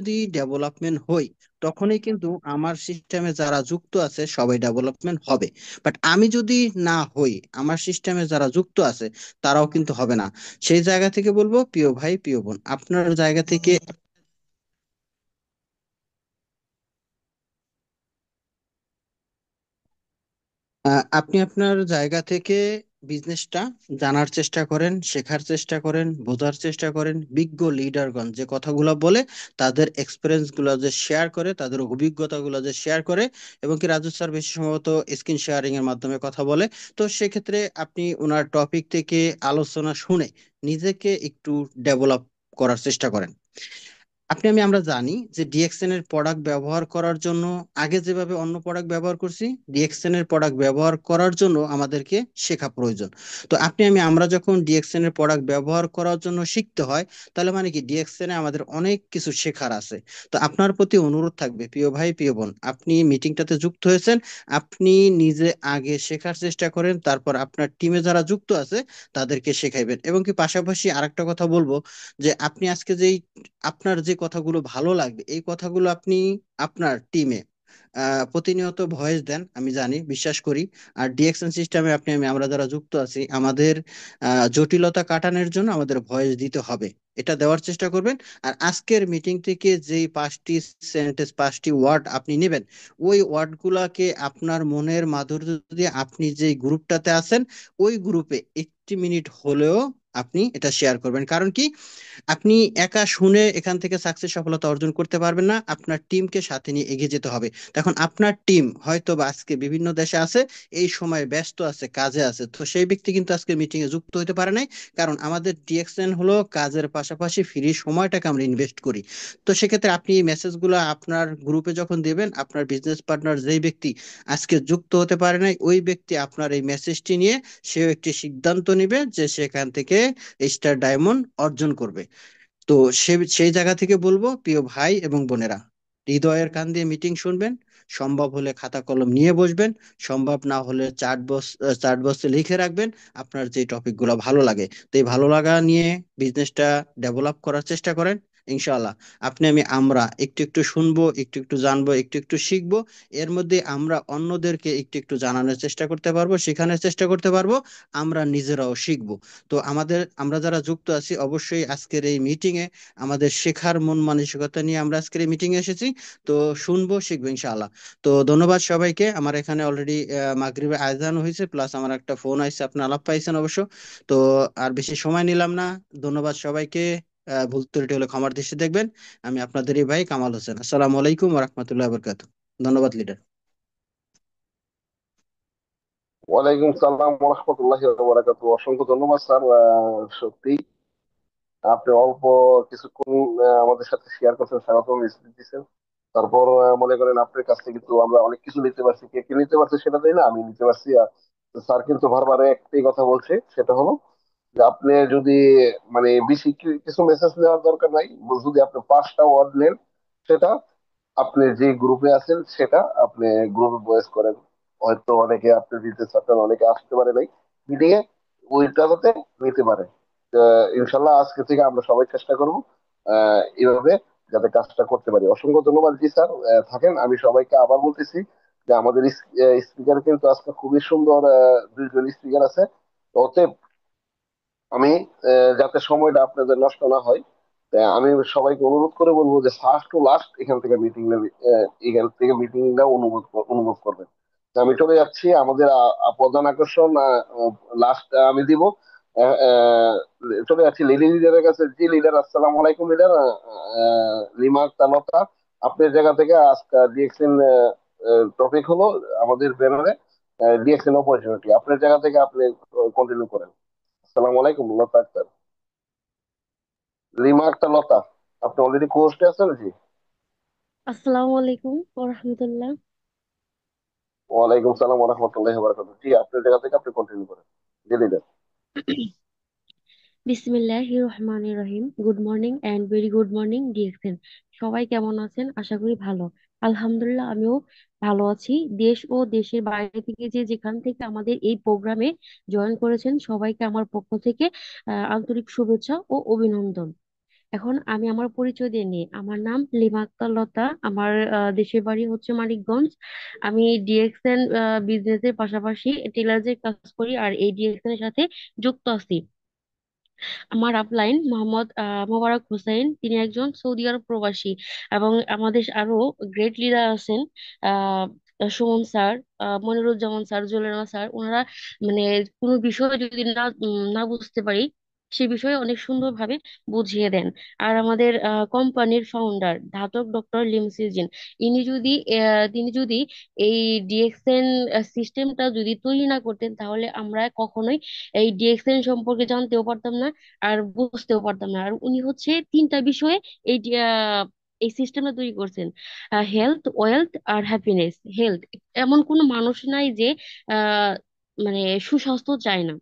যদি ডেভেলপমেন্ট হই, তখনই কিন্তু আমার সিস্টেমে যারা যুক্ত আছে সবাই ডেভেলপমেন্ট হবে। বাট আমি যদি না হই, আমার সিস্টেমে যারা যুক্ত আছে তারাও কিন্তু হবে না। সেই জায়গা থেকে বলবো, প্রিয় ভাই প্রিয় বোন, আপনার জায়গা থেকে আপনি আপনার জায়গা থেকে বিজনেসটা জানার চেষ্টা করেন, শেখার চেষ্টা করেন, বোঝার চেষ্টা করেন। বিজ্ঞ লিডারগণ যে কথাগুলো বলে, তাদের এক্সপিরিয়েন্স গুলো যে শেয়ার করে, তাদের অভিজ্ঞতাগুলো যে শেয়ার করে, এবং কি রাজু স্যার বেশি সম্ভবত স্ক্রিন শেয়ারিং এর মাধ্যমে কথা বলে। তো সেক্ষেত্রে আপনি ওনার টপিক থেকে আলোচনা শুনে নিজেকে একটু ডেভেলপ করার চেষ্টা করেন। আমরা জানি যে ডিএক্সএন এর প্রোডাক্ট ব্যবহার করার জন্য, আগে যেভাবে অন্য প্রোডাক্ট ব্যবহার করছি, ডিএক্সএন এর প্রোডাক্ট ব্যবহার করার জন্য আমাদেরকে শেখা প্রয়োজন। তো আমরা যখন ডিএক্সএন এর প্রোডাক্ট ব্যবহার করার জন্য শিখতে হয়, তাহলে মানে কি ডিএক্সএন এ আমাদের অনেক কিছু শেখার আছে। তো আপনার প্রতি অনুরোধ থাকবে, প্রিয় ভাই প্রিয় বোন, আপনি মিটিংটাতে যুক্ত হয়েছেন, আপনি নিজে আগে শেখার চেষ্টা করেন, তারপর আপনার টিমে যারা যুক্ত আছে তাদেরকে শেখাইবেন। এবং কি পাশাপাশি আরেকটা কথা বলবো, যে আপনি আজকে যেই আপনার যে কথাগুলো ভালো লাগবে, এই কথাগুলো আপনি আপনার টিমে প্রতিনিয়ত ভয়েস দেন, আমি জানি, বিশ্বাস করি। আর ডিএকশন সিস্টেমে আমরা যারা যুক্ত আছি, আমাদের জটিলতা কাটানোর জন্য আমাদের ভয়েস দিতে হবে, এটা দেওয়ার চেষ্টা করবেন। আর আজকের মিটিং থেকে যেই 5টি সেন্টেন্স, 5টি ওয়ার্ড আপনি নেবেন, ওই ওয়ার্ডগুলাকে আপনার মনের মাধুর্য দিয়ে আপনি যেই গ্রুপটাতে আছেন, ওই গ্রুপে 1 মিনিট হলেও আপনি এটা শেয়ার করবেন। কারণ কি, আপনি একা শুনে এখান থেকে সাকসেস সফলতা অর্জন করতে পারবেন না, আপনার টিমকে সাথে নিয়ে এগিয়ে যেতে হবে। তখন আপনার টিম হয়তো বা আজকে বিভিন্ন দেশে আছে, এই সময় ব্যস্ত আছে, কাজে আছে, তো সেই ব্যক্তি কিন্তু আজকে মিটিং এ যুক্ত হতে পারে নাই। কারণ আমাদের ডিএক্সএন হলো কাজের পাশাপাশি ফ্রি সময়টাকে আমরা ইনভেস্ট করি। তো সেক্ষেত্রে আপনি এই মেসেজগুলো আপনার গ্রুপে যখন দেবেন, আপনার বিজনেস পার্টনার যেই ব্যক্তি আজকে যুক্ত হতে পারে নাই, ওই ব্যক্তি আপনার এই মেসেজটি নিয়ে সেও একটি সিদ্ধান্ত নিবে যে সেখান থেকে স্টার ডায়মন্ড অর্জন করবে। তো সেই জায়গা থেকে বলবো, প্রিয় ভাই এবং বোনেরা, হৃদয়ের কান দিয়ে মিটিং শুনবেন, সম্ভব হলে খাতা কলম নিয়ে বসবেন, সম্ভব না হলে চার্ট বক্সে লিখে রাখবেন আপনার যে টপিক গুলো ভালো লাগে। তো এই ভালো লাগা নিয়ে বিজনেসটা ডেভেলপ করার চেষ্টা করেন। ইনশাআল্লাহ আমরা একটু একটু শুনবো, একটু একটু জানবো, একটু একটু শিখবো। এর মধ্যে আমরা অন্যদেরকে একটু একটু জানানোর চেষ্টা করতে পারবো, শেখানোর চেষ্টা করতে পারবো, আমরা নিজেরাও শিখবো। তো আমরা যারা যুক্ত আছি, অবশ্যই আজকের এই মিটিং এ আমাদের শেখার মন মানসিকতা নিয়ে আমরা আজকের এই মিটিং এ এসেছি। তো শুনবো, শিখবো ইনশাআল্লাহ। তো ধন্যবাদ সবাইকে। আমার এখানে অলরেডি মাগরিবের আজান হয়েছে, প্লাস আমার একটা ফোন আইছে, আপনি আলাপ পাইছেন অবশ্য। তো আর বেশি সময় নিলাম না। ধন্যবাদ সবাইকে। ভুল ত্রুটি হলে ক্ষমার দৃষ্টি দেখবেন। আমি আপনাদেরই ভাই কামাল হোসেন। আসসালামু আলাইকুম ওয়া রাহমাতুল্লাহি ওয়া বারাকাতুহু। ধন্যবাদ লিডার। ওয়ালাইকুম সালাম রহমতুল্লাহি ওয়া বারাকাতুহু। অসংখ্য ধন্যবাদ স্যার। সত্যি আপনি অল্প কিছুক্ষণ আমাদের সাথে শেয়ার করছেন, স্বাগতম দিচ্ছেন। তারপর মনে করেন আপনার কাছ থেকে কিন্তু আমরা অনেক কিছু নিতে পারছি। কে কি নিতে পারছে সেটা তাই না, আমি নিতে পারছি। আর স্যার কিন্তু বারবার একটাই কথা বলছে, সেটা হলো যে আপনি যদি মানে বেশি কিছু মেসেজ নেওয়ার দরকার নাই। যদি আপনি 5টা ওয়ার্ড নেন, সেটা আপনি যে গ্রুপে আছেন সেটা আপনি গ্রুপে ভয়েস করেন। হয়তো অনেকে আপনি দিতে চাচ্ছেন, অনেকে আসতে পারে নাই মিটিং এ, ওইটাতে নিতে পারে। ইনশাল্লাহ আজকে থেকে আমরা সবাই চেষ্টা করবো এইভাবে যাতে কাজটা করতে পারি। অসংখ্য ধন্যবাদ জি স্যার। থাকেন, আমি সবাইকে আবার বলতেছি যে আমাদের স্পিকার কিন্তু আজকে খুবই সুন্দর, 2 জন স্পিকার আছে। তো অতএব আমি যাতে সময়টা আপনাদের নষ্ট না হয়, আমি সবাইকে অনুরোধ করে বলবো যে ফার্স্ট টু লাস্ট এখান থেকে মিটিংটা অনুভব করবেন। তো আমি চলে যাচ্ছি আমাদের প্রধান আকর্ষণ লাস্ট আমি দিব। আহ, আহ, চলে যাচ্ছি লেডি লিডারের কাছে। জি লিডার, আসসালামু আলাইকুম লিডার। লিমা তালতা, আপনার জায়গা থেকে আজকে ডিএক্সএন টপিক হলো আমাদের ব্যানারে ডিএক্সএন অপরচুনিটি। আপনার জায়গা থেকে আপনি কন্টিনিউ করেন। আসসালামু আলাইকুম লতা আক্তার। রিমা আক্তার লতা, আপনি অলরেডি কোর্সে আছেন জি? আসসালামু আলাইকুম ওরহামতুল্লাহ। ওয়ালাইকুম সালাম ওয়া রাহমাতুল্লাহি ওয়া বারাকাতুহু। জি, আপনার জায়গা থেকে আপনি কন্টিনিউ করেন। জি লিডার। বিসমিল্লাহির রহমানির রহিম। Good morning and very good morning DXN. সবাই কেমন আছেন? আশা করি ভালো। আলহামদুলিল্লাহ, আমিও ভালো আছি। দেশ ও দেশের বাইরে থেকে যে যেখান থেকে আমাদের এই প্রোগ্রামে জয়েন করেছেন, সবাইকে আমার পক্ষ থেকে আন্তরিক শুভেচ্ছা ও অভিনন্দন। এখন আমি আমার পরিচয় দিয়ে নিই। আমার নাম লিমা আক্তার লতা। আমার দেশের বাড়ি হচ্ছে মানিকগঞ্জ। আমি ডিএক্সএন বিজনেসের পাশাপাশি টেলার্সের কাজ করি, আর এই ডিএক্সএন এর সাথে যুক্ত আছি। আমার আপলাইন মোহাম্মদ মোবারক হোসেন, তিনি একজন সৌদি আরব প্রবাসী। এবং আমাদের আরো গ্রেট লিডার আছেন, আহ Suman sir, Moniruzzaman sir, Julena sir. ওনারা মানে কোনো বিষয় যদি না বুঝতে পারি, সে বিষয়ে অনেক সুন্দরভাবে বুঝিয়ে দেন। আর আমাদের কোম্পানির ফাউন্ডার ধাতক ডক্টর লিমসিজিন, ইনি যদি তিনি যদি এই ডিএক্সএন সিস্টেমটা যদি তৈরি না করতেন, তাহলে আমরা কখনোই এই ডিএক্সএন সম্পর্কে জানতেও পারতাম না, আর বুঝতেও পারতাম না। আর উনি হচ্ছে তিনটা বিষয়ে এই এই সিস্টেমটা তৈরি করছেন: হেলথ, ওয়েলথ আর হ্যাপিনেস। হেলথ, এমন কোনো মানুষ নাই যে আহ মানে সুস্বাস্থ্য চায় না।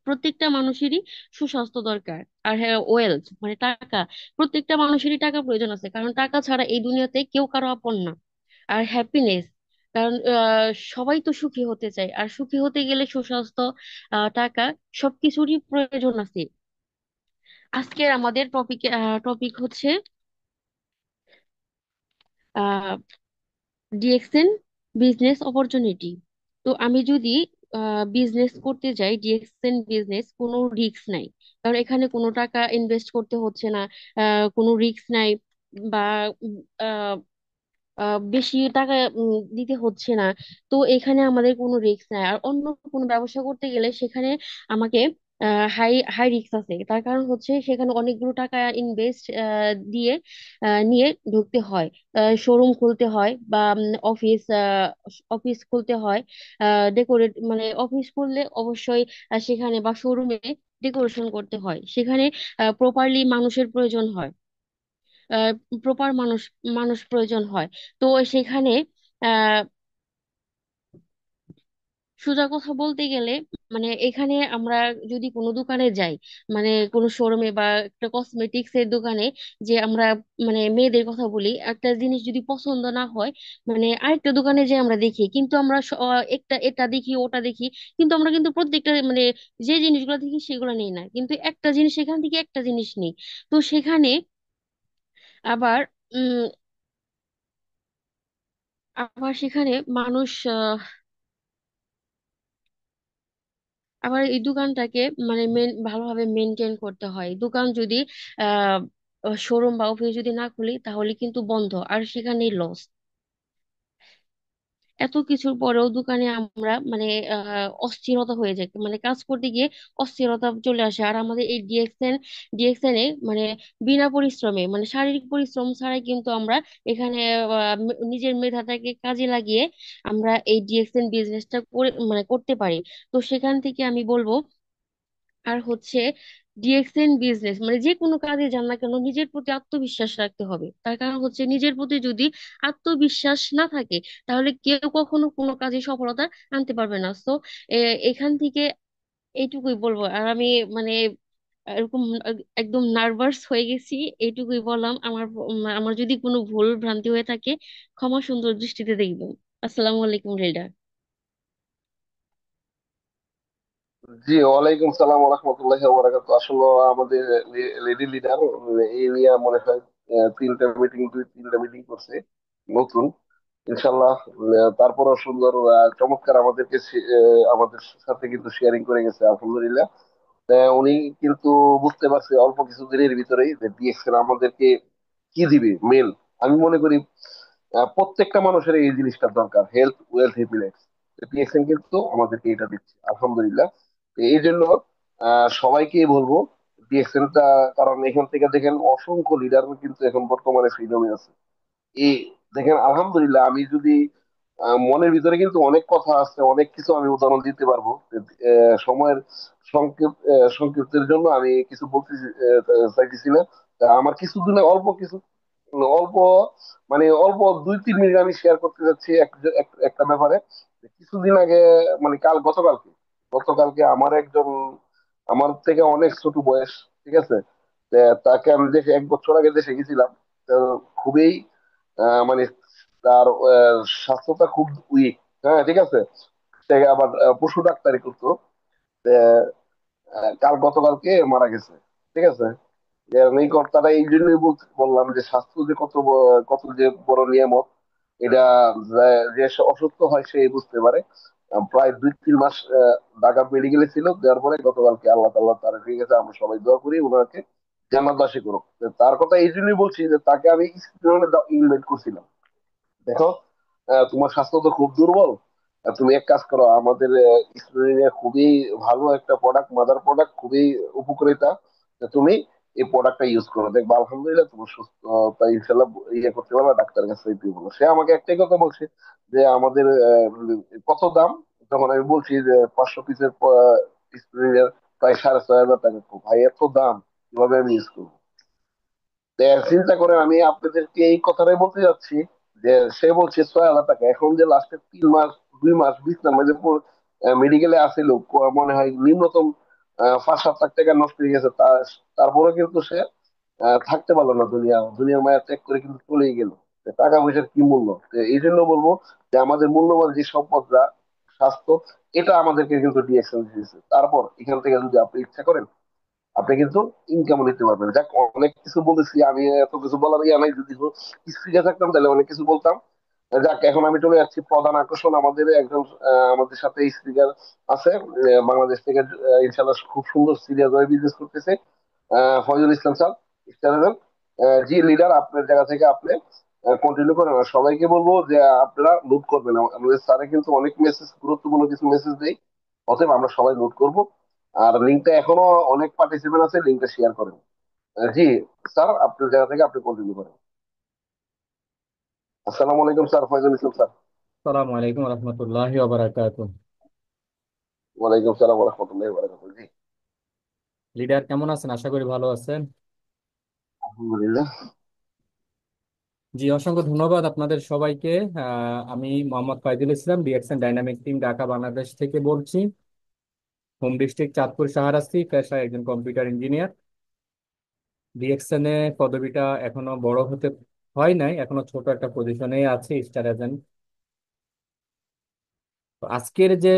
প্রত্যেকটা মানুষেরই সুস্বাস্থ্য দরকার। আর হ্যাঁ, ওয়েলথ মানে টাকা। প্রত্যেকটা মানুষেরই টাকা প্রয়োজন আছে, কারণ টাকা ছাড়া এই দুনিয়াতে কেউ কারো আপন না। আর হ্যাপিনেস, কারণ সবাই তো সুখী হতে চায়, আর সুখী হতে গেলে সুস্বাস্থ্য, টাকা, সবকিছুরই প্রয়োজন আছে। আজকের আমাদের টপিক হচ্ছে ডিএক্সএন বিজনেস অপরচুনিটি। তো আমি যদি বিজনেস করতে যাই, ডিএক্সএন বিজনেস, কোনো রিস্ক নাই। কারণ এখানে কোনো টাকা ইনভেস্ট করতে হচ্ছে না, কোনো রিস্ক নাই, বা বেশি টাকা দিতে হচ্ছে না। তো এখানে আমাদের কোনো রিস্ক নাই। আর অন্য কোনো ব্যবসা করতে গেলে সেখানে আমাকে হাই হাই রিস্ক আছে। তার কারণ হচ্ছে সেখানে অনেকগুলো টাকা ইনভেস্ট দিয়ে নিয়ে ঢুকতে হয়। শোরুম খুলতে হয়, বা অফিস অফিস খুলতে হয়। ডেকোরেট মানে অফিস খুললে অবশ্যই সেখানে বা শোরুমে ডেকোরেশন করতে হয়। সেখানে প্রপারলি মানুষের প্রয়োজন হয়, প্রপার মানুষ মানুষ প্রয়োজন হয়। তো সেখানে আহ সোজা কথা বলতে গেলে, মানে এখানে আমরা যদি কোনো দোকানে যাই, মানে কোনো শোরুমে বা একটা কসমেটিক্স এর দোকানে, যে আমরা মানে মেয়েদের কথা বলি, একটা জিনিস যদি পছন্দ না হয়, মানে আরেকটা দোকানে যে আমরা দেখি, কিন্তু আমরা একটা এটা দেখি, ওটা দেখি, কিন্তু আমরা কিন্তু প্রত্যেকটা মানে যে জিনিসগুলো দেখি সেগুলো নেই না, কিন্তু একটা জিনিস সেখান থেকে একটা জিনিস নেই। তো সেখানে আবার উম আবার সেখানে মানুষ আবার এই দোকানটাকে মানে ভালোভাবে মেনটেন করতে হয়। দোকান যদি আহ শোরুম বা অফিস যদি না খুলি, তাহলে কিন্তু বন্ধ, আর সেখানেই লস। এত কিছুর পরেও দোকানে আমরা মানে অস্থিরতা হয়ে যায়, মানে কাজ করতে গিয়ে অস্থিরতা চলে আসে। আর আমাদের এই ডিএক্সএন এ মানে বিনা পরিশ্রমে, মানে শারীরিক পরিশ্রম ছাড়াই কিন্তু আমরা এখানে নিজের মেধাটাকে কাজে লাগিয়ে আমরা এই ডিএক্সএন বিজনেসটা করে মানে করতে পারি। তো সেখান থেকে আমি বলবো, আর হচ্ছে ডিএক্সএন বিজনেস মানে যে কোনো কাজে যান না কেন, নিজের প্রতি আত্মবিশ্বাস রাখতে হবে। তার কারণ হচ্ছে নিজের প্রতি যদি আত্মবিশ্বাস না থাকে, তাহলে কেউ কখনো কোনো কাজে সফলতা আনতে পারবে না। তো এখান থেকে এইটুকুই বলবো। আর আমি মানে এরকম একদম নার্ভাস হয়ে গেছি। এইটুকুই বললাম। আমার যদি কোনো ভুল ভ্রান্তি হয়ে থাকে, ক্ষমা সুন্দর দৃষ্টিতে দেখবেন। আসসালামু আলাইকুম রেডা। জি, ওয়ালাইকুম সালাম রহমতুল্লাহি ওয়া বারাকাতুহু। আসলে আমাদের লেডি লিডার এই নিয়ে মনে হয় দুই তিনটা মিটিং করছে নতুন, ইনশাল্লাহ। তারপরও সুন্দর চমৎকার আমাদেরকে আমাদের সাথে কিন্তু শেয়ারিং করে গেছে, আলহামদুলিল্লাহ। উনি কিন্তু বুঝতে পারছে অল্প কিছু দিনের ভিতরেই যে ডিএক্সএল আমাদেরকে কি দিবে মেল। আমি মনে করি প্রত্যেকটা মানুষের এই জিনিসটা দরকার, হেলথ, ওয়েলথ, হ্যাপিনেস। ডিএক্সএল কিন্তু আমাদেরকে এটা দিচ্ছে, আলহামদুলিল্লাহ। তো এই জন্য সবাইকে বলবো ডিএক্সএলটা, কারণ এখান থেকে দেখেন অসংখ্য লিডার কিন্তু এখন বর্তমানে ফ্রিডমে আছে। এই দেখেন আলহামদুলিল্লাহ, আমি যদি মনের ভিতরে কিন্তু অনেক কথা আছে, অনেক কিছু আমি উদাহরণ দিতে পারবো। সময়ের সংক্ষিপ্তের জন্য আমি কিছু বলতে চাইতেছি না। তা আমার কিছুদিনে অল্প মানে অল্প 2-3 মিনিট আমি শেয়ার করতে যাচ্ছি একটা ব্যাপারে। কিছুদিন আগে, মানে গতকালকে আমার একজন, আমার থেকে অনেক ছোট বয়স, ঠিক আছে, তাকে আমি দেশে 1 বছর আগে দেশে গেছিলাম। তো খুবই মানে তার স্বাস্থ্যটা খুব উইক। হ্যাঁ, ঠিক আছে। সে আবার পশু ডাক্তারি করতো। গতকালকে মারা গেছে, ঠিক আছে। এই কথাটা এই জন্যই বললাম যে স্বাস্থ্য যে কত যে বড় নিয়ামত, এটা যে সে অসুস্থ হয় সে বুঝতে পারে। প্রায় 2-3 মাস ঢাকা মেডিকেলে ছিল, দেওয়ার পরে গতকালকে আল্লাহ তাআলা তার ঠিক আছে, আমরা সবাই দোয়া করি ওনাকে জান্নাতবাসী করুক। তো তার কথা এই জন্যই বলছি যে তাকে আমি ইনভাইট করছিলাম। দেখো, তোমার স্বাস্থ্য তো খুব দুর্বল, তুমি এক কাজ করো, আমাদের স্টুডেন্টের খুবই ভালো একটা প্রোডাক্ট, মাদার প্রোডাক্ট, খুবই উপকারিতা। তা তুমি এই প্রোডাক্টটা ইউজ করো, দেখবা আলহামদুলিল্লাহ তোমার সুস্থতা ইনশাল্লাহ ইয়ে করতে পারবে, ডাক্তারের কাছে যেতে বলো। সে আমাকে একটাই কথা বলছে যে আমাদের কত দাম। তখন আমি বলছি যে 500 পিসের স্টুডেন্টের প্রায় 6,500 টাকা। ভাই এত দাম, কিভাবে আমি ইউজ করবো? তো চিন্তা করেন, আমি আপনাদেরকে এই কথাটাই বলতে যাচ্ছি যে সে বলছে 6,000 টাকা। এখন যে লাস্টের 3 মাস 2 মাস বিছনা যে মেডিকেলে আসিল, মনে হয় নিম্নতম 5-7 লাখ টাকা নষ্ট হয়ে গেছে। তারপরে কিন্তু সে থাকতে পারলো না, দুনিয়ার মায়া ত্যাগ করে কিন্তু চলেই গেল। তো টাকা পয়সার কি মূল্য? তো এই জন্য বলবো যে আমাদের মূল্যবান যে সম্পদটা স্বাস্থ্য, এটা আমাদেরকে কিন্তু ডিএকশন দিয়েছে। তারপর এখান থেকে যদি আপনি ইচ্ছা করেন, আপনি কিন্তু ইনকাম নিতে পারবেন। যাক, অনেক কিছু বলেছি আমি, এত কিছু বলার ইয়া নাই। যদি স্পিকার থাকতাম তাহলে অনেক কিছু বলতাম। যাক, এখন আমি চলে যাচ্ছি প্রধান আকর্ষণ, আমাদের একজন আমাদের সাথে স্পিকার আছে, বাংলাদেশ থেকে, ইনশাল্লাহ খুব সুন্দর সিরিয়াস ভাবে বিজনেস করতেছে, ফয়জুল ইসলাম স্যার, স্টার। জি লিডার, আপনার জায়গা থেকে আপনি কন্টিনিউ করেন। আর সবাইকে বলবো যে আপনারা নোট করবেন, আমাদের স্যারে কিন্তু অনেক মেসেজ, গুরুত্বপূর্ণ কিছু মেসেজ দেয়, অতএব আমরা সবাই নোট করব। আর লিঙ্কটা এখনো অনেক পার্টিসিপেন্ট আছে, লিঙ্কটা শেয়ার করেন। জি স্যার, আপনার জায়গা থেকে আপনি কন্টিনিউ করেন। আসসালামু আলাইকুম স্যার, ফয়জুল ইসলাম স্যার। আসসালামু আলাইকুম রহমতুল্লাহি ওয়া ওয়ালাইকুম সালাম রহমতুল্লাহ বারাকাতুহু। জি, লিডার কেমন আছেন? আশা করি ভালো আছেন। আলহামদুলিল্লাহ। জি, অসংখ্য ধন্যবাদ আপনাদের সবাইকে। আমি Mohammad Faizul Islam, DXN dynamic team, Dhaka Bangladesh থেকে বলছি। হোম ডিস্ট্রিক্ট চাঁদপুর শাহরাস্তি, পেশায় একজন কম্পিউটার ইঞ্জিনিয়ার। ডিএক্সএন এ পদবিটা এখনো বড় হতে হয় নাই, এখনো ছোট একটা পজিশনে আছে, স্টার এজেন্ট। তো আজকের যে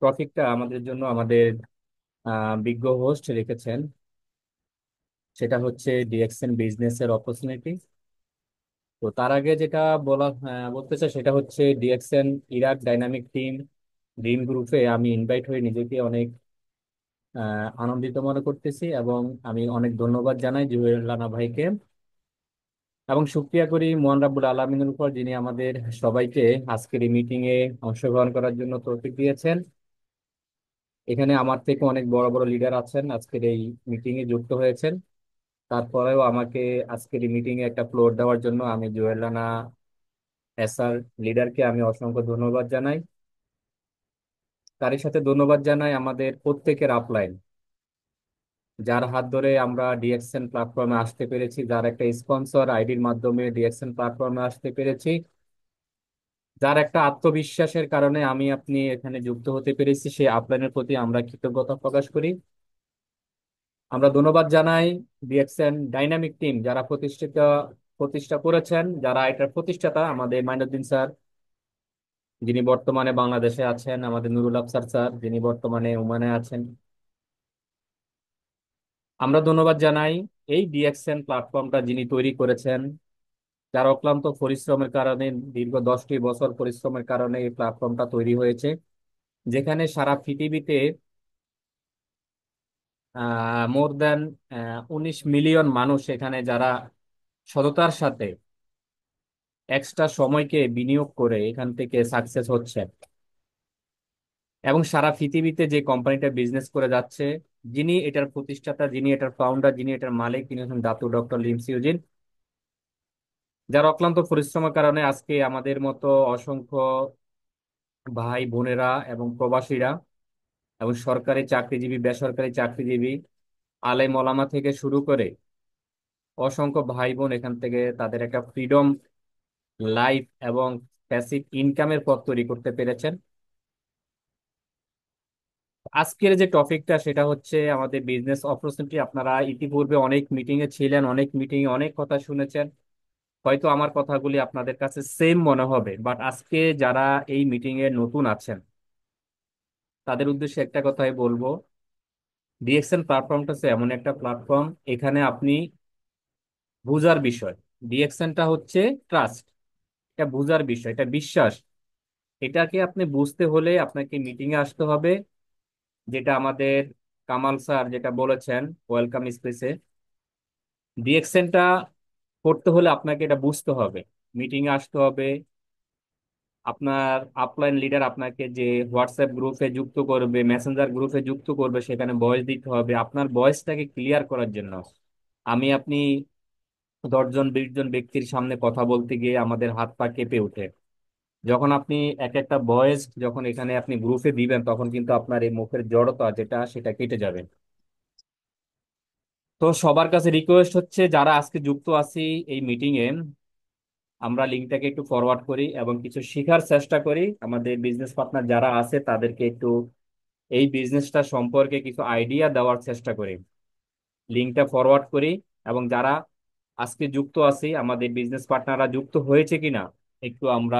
টপিকটা আমাদের জন্য আমাদের বিজ্ঞ হোস্ট রেখেছেন, সেটা হচ্ছে ডিএক্সএন বিজনেসের অপরচুনিটি। তো তার আগে যেটা বলতে চাই সেটা হচ্ছে DXN Iraq dynamic team dream গ্রুপে আমি ইনভাইট হয়ে নিজেকে অনেক আনন্দিত মনে করতেছি, এবং আমি অনেক ধন্যবাদ জানাই জুয়েল রানা ভাইকে, এবং শুকরিয়া করি মহান রাব্বুল আলামিনের উপর, যিনি আমাদের সবাইকে আজকের এই মিটিং এ অংশগ্রহণ করার জন্য তৌফিক দিয়েছেন। এখানে আমার থেকে অনেক বড় বড় লিডার আছেন, আজকের এই মিটিং এ যুক্ত হয়েছেন। তারপরেও আমাকে আজকের এই মিটিং এ একটা ফ্লোর দেওয়ার জন্য আমি জুয়েল রানা এসআর লিডারকে আমি অসংখ্য ধন্যবাদ জানাই। তারই সাথে ধন্যবাদ জানাই আমাদের প্রত্যেকের আপলাইন, যার হাত ধরে আমরা ডিএক্সএন প্ল্যাটফর্মে আসতে পেরেছি, যার একটা স্পন্সর আইডির মাধ্যমে ডিএক্সএন প্ল্যাটফর্মে আসতে পেরেছি, যার একটা আত্মবিশ্বাসের কারণে আমি আপনি এখানে যুক্ত হতে পেরেছি, সেই আপলাইনের প্রতি আমরা কৃতজ্ঞতা প্রকাশ করি। আমরা ধন্যবাদ জানাই ডিএক্সএন ডাইনামিক টিম, যারা প্রতিষ্ঠা করেছেন, যারা এটার প্রতিষ্ঠাতা, আমাদের মাইনুদ্দিন স্যার যিনি বর্তমানে বাংলাদেশে আছেন, আমাদের নুরুল আফসার স্যার যিনি বর্তমানে ওমানে আছেন। আমরা ধন্যবাদ জানাই এই ডিএক্সএন প্ল্যাটফর্মটা যিনি তৈরি করেছেন, যার অক্লান্ত পরিশ্রমের কারণে, দীর্ঘ 10টি বছর পরিশ্রমের কারণে এই প্ল্যাটফর্মটা তৈরি হয়েছে, যেখানে সারা পৃথিবীতে মোর দেন 19 মিলিয়ন মানুষ এখানে, যারা সততার সাথে এক্সট্রা সময়কে বিনিয়োগ করে এখান থেকে সাকসেস হচ্ছে, এবং সারা পৃথিবীতে যে কোম্পানিটা বিজনেস করে যাচ্ছে, যিনি এটার প্রতিষ্ঠাতা, যিনি এটার ফাউন্ডার, যিনি এটার মালিক, তিনি হচ্ছেন দাতু ডক্টর লিমস ইউজিন, যার অক্লান্ত পরিশ্রমের কারণে আজকে আমাদের মতো অসংখ্য ভাই বোনেরা এবং প্রবাসীরা এবং সরকারি চাকরিজীবী, বেসরকারি চাকরিজীবী, আলেম ওলামা থেকে শুরু করে অসংখ্য ভাই বোন এখান থেকে তাদের একটা ফ্রিডম লাইফ এবং প্যাসিভ ইনকামের পথ তৈরি করতে পেরেছেন। আজকের যে টপিকটা সেটা হচ্ছে আমাদের বিজনেস অপরচুনিটি। আপনারা ইতিপূর্বে অনেক মিটিং এ ছিলেন, অনেক মিটিং এ অনেক কথা শুনেছেন, হয়তো আমার কথাগুলি আপনাদের কাছে সেম মনে হবে, বাট আজকে যারা এই মিটিং এ নতুন আছেন তাদের উদ্দেশ্যে একটা কথাই বলবো, ডিএক্সএন প্ল্যাটফর্মটা হচ্ছে এমন একটা প্ল্যাটফর্ম, এখানে আপনি বুঝার বিষয়। ডিএক্সএনটা হচ্ছে ট্রাস্ট, এটা বুঝার বিষয়, এটা বিশ্বাস। এটাকে আপনি বুঝতে হলে আপনাকে মিটিং এ আসতে হবে, যেটা আমাদের কামাল স্যার যেটা বলেছেন ওয়েলকাম স্পেসে। ডিএক্সএনটা করতে হলে আপনাকে এটা বুঝতে হবে, মিটিং এ আসতে হবে। আপনার আপলাইন লিডার আপনাকে যে হোয়াটসঅ্যাপ গ্রুপে যুক্ত করবে, মেসেঞ্জার গ্রুপে যুক্ত করবে, সেখানে ভয়েস দিতে হবে আপনার ভয়েসটাকে ক্লিয়ার করার জন্য। আপনি 10 জন 20 জন ব্যক্তির সামনে কথা বলতে গিয়ে আমাদের হাত পা কেঁপে ওঠে। যখন আপনি এক একটা ভয়েস যখন এখানে আপনি গ্রুপে দিবেন, তখন কিন্তু আপনার এই মুখের জড়তা যেটা সেটা কেটে যাবে। তো সবার কাছে রিকোয়েস্ট হচ্ছে, যারা আজকে যুক্ত আছি এই মিটিং এ, আমরা লিঙ্কটাকে একটু ফরওয়ার্ড করি এবং কিছু শেখার চেষ্টা করি। আমাদের বিজনেস পার্টনার যারা আছে তাদেরকে একটু এই বিজনেসটা সম্পর্কে কিছু আইডিয়া দেওয়ার চেষ্টা করি, লিঙ্কটা ফরওয়ার্ড করি। এবং যারা আজকে যুক্ত আছি, আমাদের বিজনেস পার্টনাররা যুক্ত হয়েছে কিনা একটু আমরা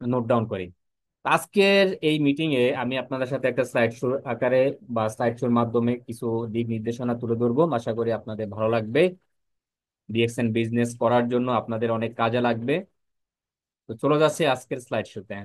নোট ডাউন করি। আজকের এই মিটিং এ আমি আপনাদের সাথে একটা স্লাইড শো আকারে বা স্লাইড শোর মাধ্যমে কিছু দিক নির্দেশনা তুলে ধরবো, আশা করি আপনাদের ভালো লাগবে। ডিএক্সএন বিজনেস করার জন্য আপনাদের অনেক কাজে লাগবে। তো চলে যাচ্ছে আজকের স্লাইড শোতে।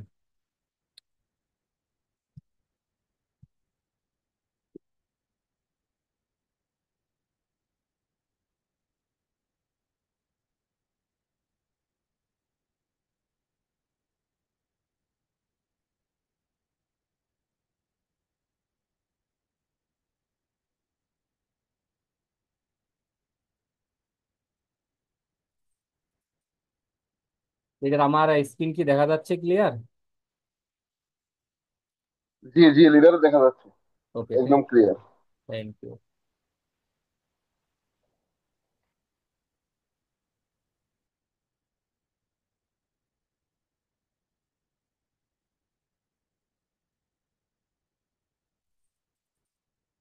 এদের আমার স্ক্রিন কি দেখা যাচ্ছে ক্লিয়ার? জি জি, লিডার দেখা যাচ্ছে ওকে, একদম thank you. Clear. Thank you.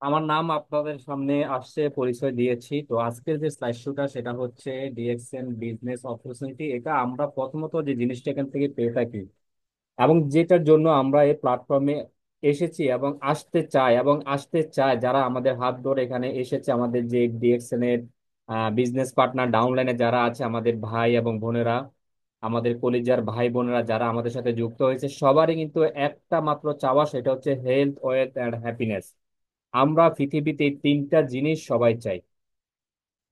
আমার নাম আপনাদের সামনে আসছে, পরিচয় দিয়েছি। তো আজকের যে স্লাইড শোটা সেটা হচ্ছে ডিএক্সএন বিজনেস অপরচুনিটি। এটা আমরা প্রথমত যে জিনিসটা এখান থেকে পেয়ে থাকি এবং যেটার জন্য আমরা এই প্ল্যাটফর্মে এসেছি এবং আসতে চায়, যারা আমাদের হাত ধরে এখানে এসেছে, আমাদের যে ডিএক্সএন এর বিজনেস পার্টনার ডাউনলাইনে যারা আছে, আমাদের ভাই এবং বোনেরা, আমাদের কলিজার ভাই বোনেরা যারা আমাদের সাথে যুক্ত হয়েছে, সবারই কিন্তু একটা মাত্র চাওয়া, সেটা হচ্ছে হেলথ, ওয়েলথ অ্যান্ড হ্যাপিনেস। আমরা পৃথিবীতে এই তিনটা জিনিস সবাই চাই।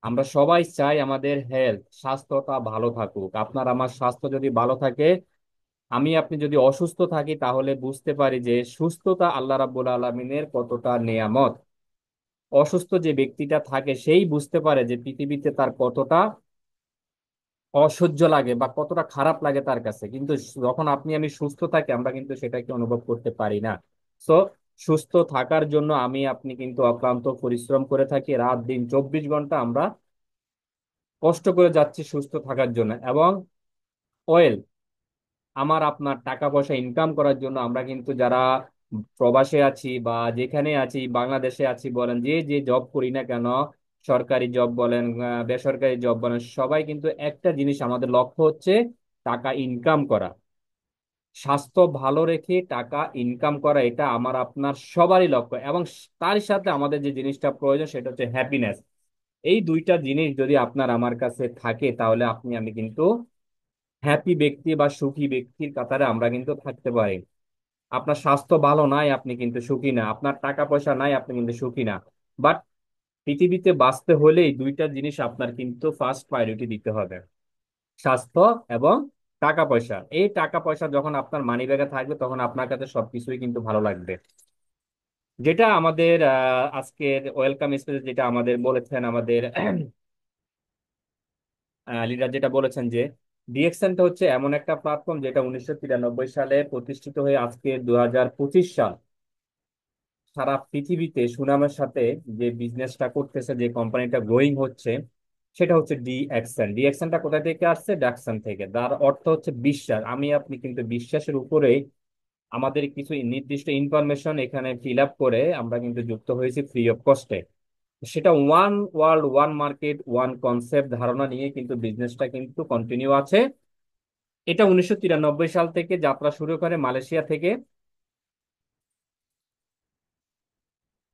আমরা সবাই চাই আমাদের হেলথ, স্বাস্থ্যটা ভালো থাকুক। আপনার আমার স্বাস্থ্য যদি ভালো থাকে, আপনি যদি অসুস্থ থাকি, তাহলে বুঝতে পারি যে সুস্থতা আল্লাহ রাব্বুল আলামিনের কতটা নেয়ামত। অসুস্থ যে ব্যক্তিটা থাকে সেই বুঝতে পারে যে পৃথিবীতে তার কতটা অসহ্য লাগে বা কতটা খারাপ লাগে তার কাছে। কিন্তু যখন আমি সুস্থ থাকি, আমরা কিন্তু সেটাকে অনুভব করতে পারি না। সো সুস্থ থাকার জন্য আপনি কিন্তু অক্লান্ত পরিশ্রম করে থাকি, রাত দিন 24 ঘন্টা আমরা কষ্ট করে যাচ্ছি সুস্থ থাকার জন্য। এবং ওয়েল, আপনার টাকা পয়সা ইনকাম করার জন্য আমরা কিন্তু যারা প্রবাসে আছি বা যেখানে আছি, বাংলাদেশে আছি বলেন, যে যে জব করি না কেন, সরকারি জব বলেন বেসরকারি জব বলেন, সবাই কিন্তু একটা জিনিস আমাদের লক্ষ্য হচ্ছে টাকা ইনকাম করা। স্বাস্থ্য ভালো রেখে টাকা ইনকাম করা, এটা আমার আপনার সবারই লক্ষ্য। এবং তার সাথে আমাদের যে জিনিসটা প্রয়োজন সেটা হচ্ছে হ্যাপিনেস। এই দুইটা জিনিস যদি আপনার আমার কাছে থাকে, তাহলে আমি কিন্তু হ্যাপি ব্যক্তি বা সুখী ব্যক্তির কাতারে আমরা কিন্তু থাকতে পারি। আপনার স্বাস্থ্য ভালো নাই, আপনি কিন্তু সুখী না। আপনার টাকা পয়সা নাই, আপনি কিন্তু সুখী না। বাট পৃথিবীতে বাঁচতে হলে এই দুইটা জিনিস আপনার কিন্তু ফার্স্ট প্রায়োরিটি দিতে হবে, স্বাস্থ্য এবং টাকা পয়সা। এই টাকা পয়সা যখন আপনার মানি ব্যাগে থাকবে, তখন আপনার কাছে সবকিছুই কিন্তু ভালো লাগবে। যেটা আমাদের আজকের ওয়েলকাম স্পেস যেটা আমাদের বলেছেন, আমাদের লিডার যেটা বলেছেন যে ডিএক্সএনটা হচ্ছে এমন একটা প্ল্যাটফর্ম যেটা 1993 সালে প্রতিষ্ঠিত হয়ে আজকে 2025 সাল, সারা পৃথিবীতে সুনামের সাথে যে বিজনেসটা করতেছে, যে কোম্পানিটা গ্রোয়িং হচ্ছে, সেটা হচ্ছে ডিএক্সএন। ডিএক্সএনটা কোথা থেকে আসছে? ডাকসন থেকে। তার অর্থ হচ্ছে বিশ্বাস। আপনি কিন্তু বিশ্বাসের উপরে আমাদের কিছু নির্দিষ্ট ইনফরমেশন এখানে ফিল আপ করে আমরা কিন্তু যুক্ত হয়েছি ফ্রি অফ কস্টে। সেটা one world one market one concept ধারণা নিয়ে কিন্তু বিজনেসটা কিন্তু কন্টিনিউ আছে। এটা 1993 সাল থেকে যাত্রা শুরু করে মালয়েশিয়া থেকে।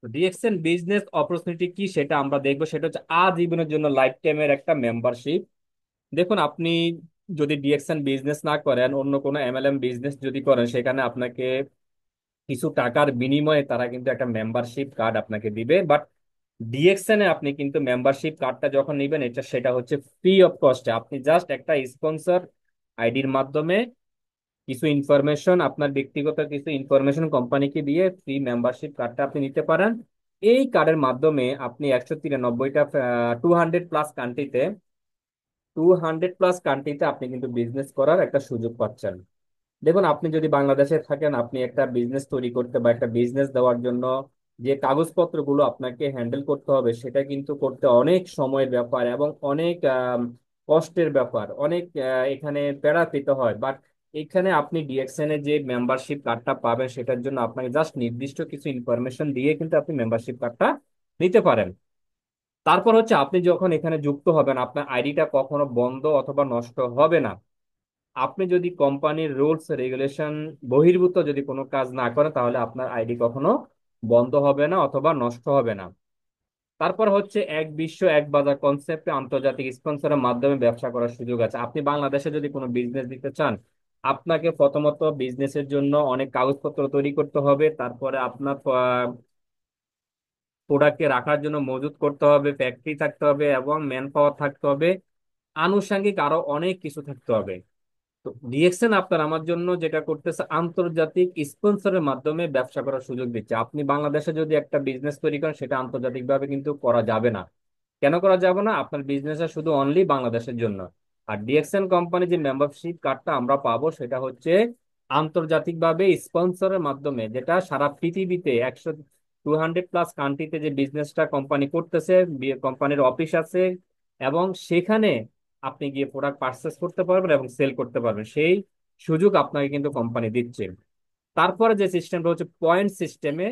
ডিএক্সএন বিজনেস অপরচুনিটি কি সেটা আমরা দেখবো। সেটা হচ্ছে আজীবনের জন্য লাইফ টাইমের একটা মেম্বারশিপ। দেখুন, আপনি যদি ডিএক্সএন বিজনেস না করেন, অন্য কোনো এমএলএম বিজনেস যদি করেন, সেখানে আপনাকে কিছু টাকার বিনিময়ে তারা কিন্তু একটা মেম্বারশিপ কার্ড আপনাকে দিবে। বাট ডিএক্সএন এ আপনি কিন্তু মেম্বারশিপ কার্ডটা যখন নেবেন, সেটা হচ্ছে ফ্রি অফ কস্টে। আপনি জাস্ট একটা স্পন্সর আইডির মাধ্যমে কিছু ইনফরমেশন, আপনার ব্যক্তিগত কিছু ইনফরমেশন কোম্পানিকে দিয়ে ফ্রি মেম্বারশিপ কার্ডটা আপনি নিতে পারেন। এই কার্ডের মাধ্যমে আপনি 193টা 200 প্লাস কান্ট্রিতে আপনি কিন্তু বিজনেস করার একটা সুযোগ পাচ্ছেন। দেখুন, আপনি যদি বাংলাদেশে থাকেন, আপনি একটা বিজনেস তৈরি করতে বা একটা বিজনেস দেওয়ার জন্য যে কাগজপত্রগুলো আপনাকে হ্যান্ডেল করতে হবে, সেটা কিন্তু করতে অনেক সময়ের ব্যাপার এবং অনেক কষ্টের ব্যাপার, অনেক এখানে প্যারা পেতে হয়। বাট এখানে আপনি ডিএক্সএন এর যে মেম্বারশিপ কার্ডটা পাবেন, সেটার জন্য আপনাকে জাস্ট নির্দিষ্ট কিছু ইনফরমেশন দিয়ে কিন্তু আপনি মেম্বারশিপ কার্ডটা নিতে পারেন। তারপর হচ্ছে, আপনি যখন এখানে যুক্ত হবেন, আপনার আইডিটা কখনো বন্ধ অথবা নষ্ট হবে না। আপনি যদি কোম্পানির রুলস রেগুলেশন বহির্ভূত যদি কোনো কাজ না করেন, তাহলে আপনার আইডি কখনো বন্ধ হবে না অথবা নষ্ট হবে না। তারপর হচ্ছে, এক বিশ্ব এক বাজার কনসেপ্টে আন্তর্জাতিক স্পন্সরের মাধ্যমে ব্যবসা করার সুযোগ আছে। আপনি বাংলাদেশে যদি কোনো বিজনেস দিতে চান, আপনাকে প্রথমত বিজনেসের জন্য অনেক কাগজপত্র তৈরি করতে হবে। তারপরে আপনার প্রোডাক্টকে রাখার জন্য মজুত করতে হবে, ফ্যাক্টরি থাকতে হবে এবং ম্যান পাওয়ার থাকতে হবে, আনুষঙ্গিক আরো অনেক কিছু থাকতে হবে। তো ডিএক্সএন আপনার আমার জন্য যেটা করতেছে, আন্তর্জাতিক স্পন্সরের মাধ্যমে ব্যবসা করার সুযোগ দিচ্ছে। আপনি বাংলাদেশে যদি একটা বিজনেস তৈরি করেন, সেটা আন্তর্জাতিকভাবে কিন্তু করা যাবে না। কেন করা যাবে না? আপনার বিজনেস শুধু অনলি বাংলাদেশের জন্য। আর ডিএক্সএন কোম্পানি যে মেম্বারশিপ কার্ডটা আমরা পাবো, সেটা হচ্ছে আন্তর্জাতিকভাবে স্পন্সরের মাধ্যমে, যেটা সারা পৃথিবীতে 200 প্লাস কান্ট্রিতে যে বিজনেসটা কোম্পানি করতেছে, কোম্পানির অফিস আছে, এবং সেখানে আপনি গিয়ে প্রোডাক্ট পারচেস করতে পারবেন এবং সেল করতে পারবেন, সেই সুযোগ আপনাকে কিন্তু কোম্পানি দিচ্ছে। তারপরে যে সিস্টেমটা হচ্ছে পয়েন্ট সিস্টেমে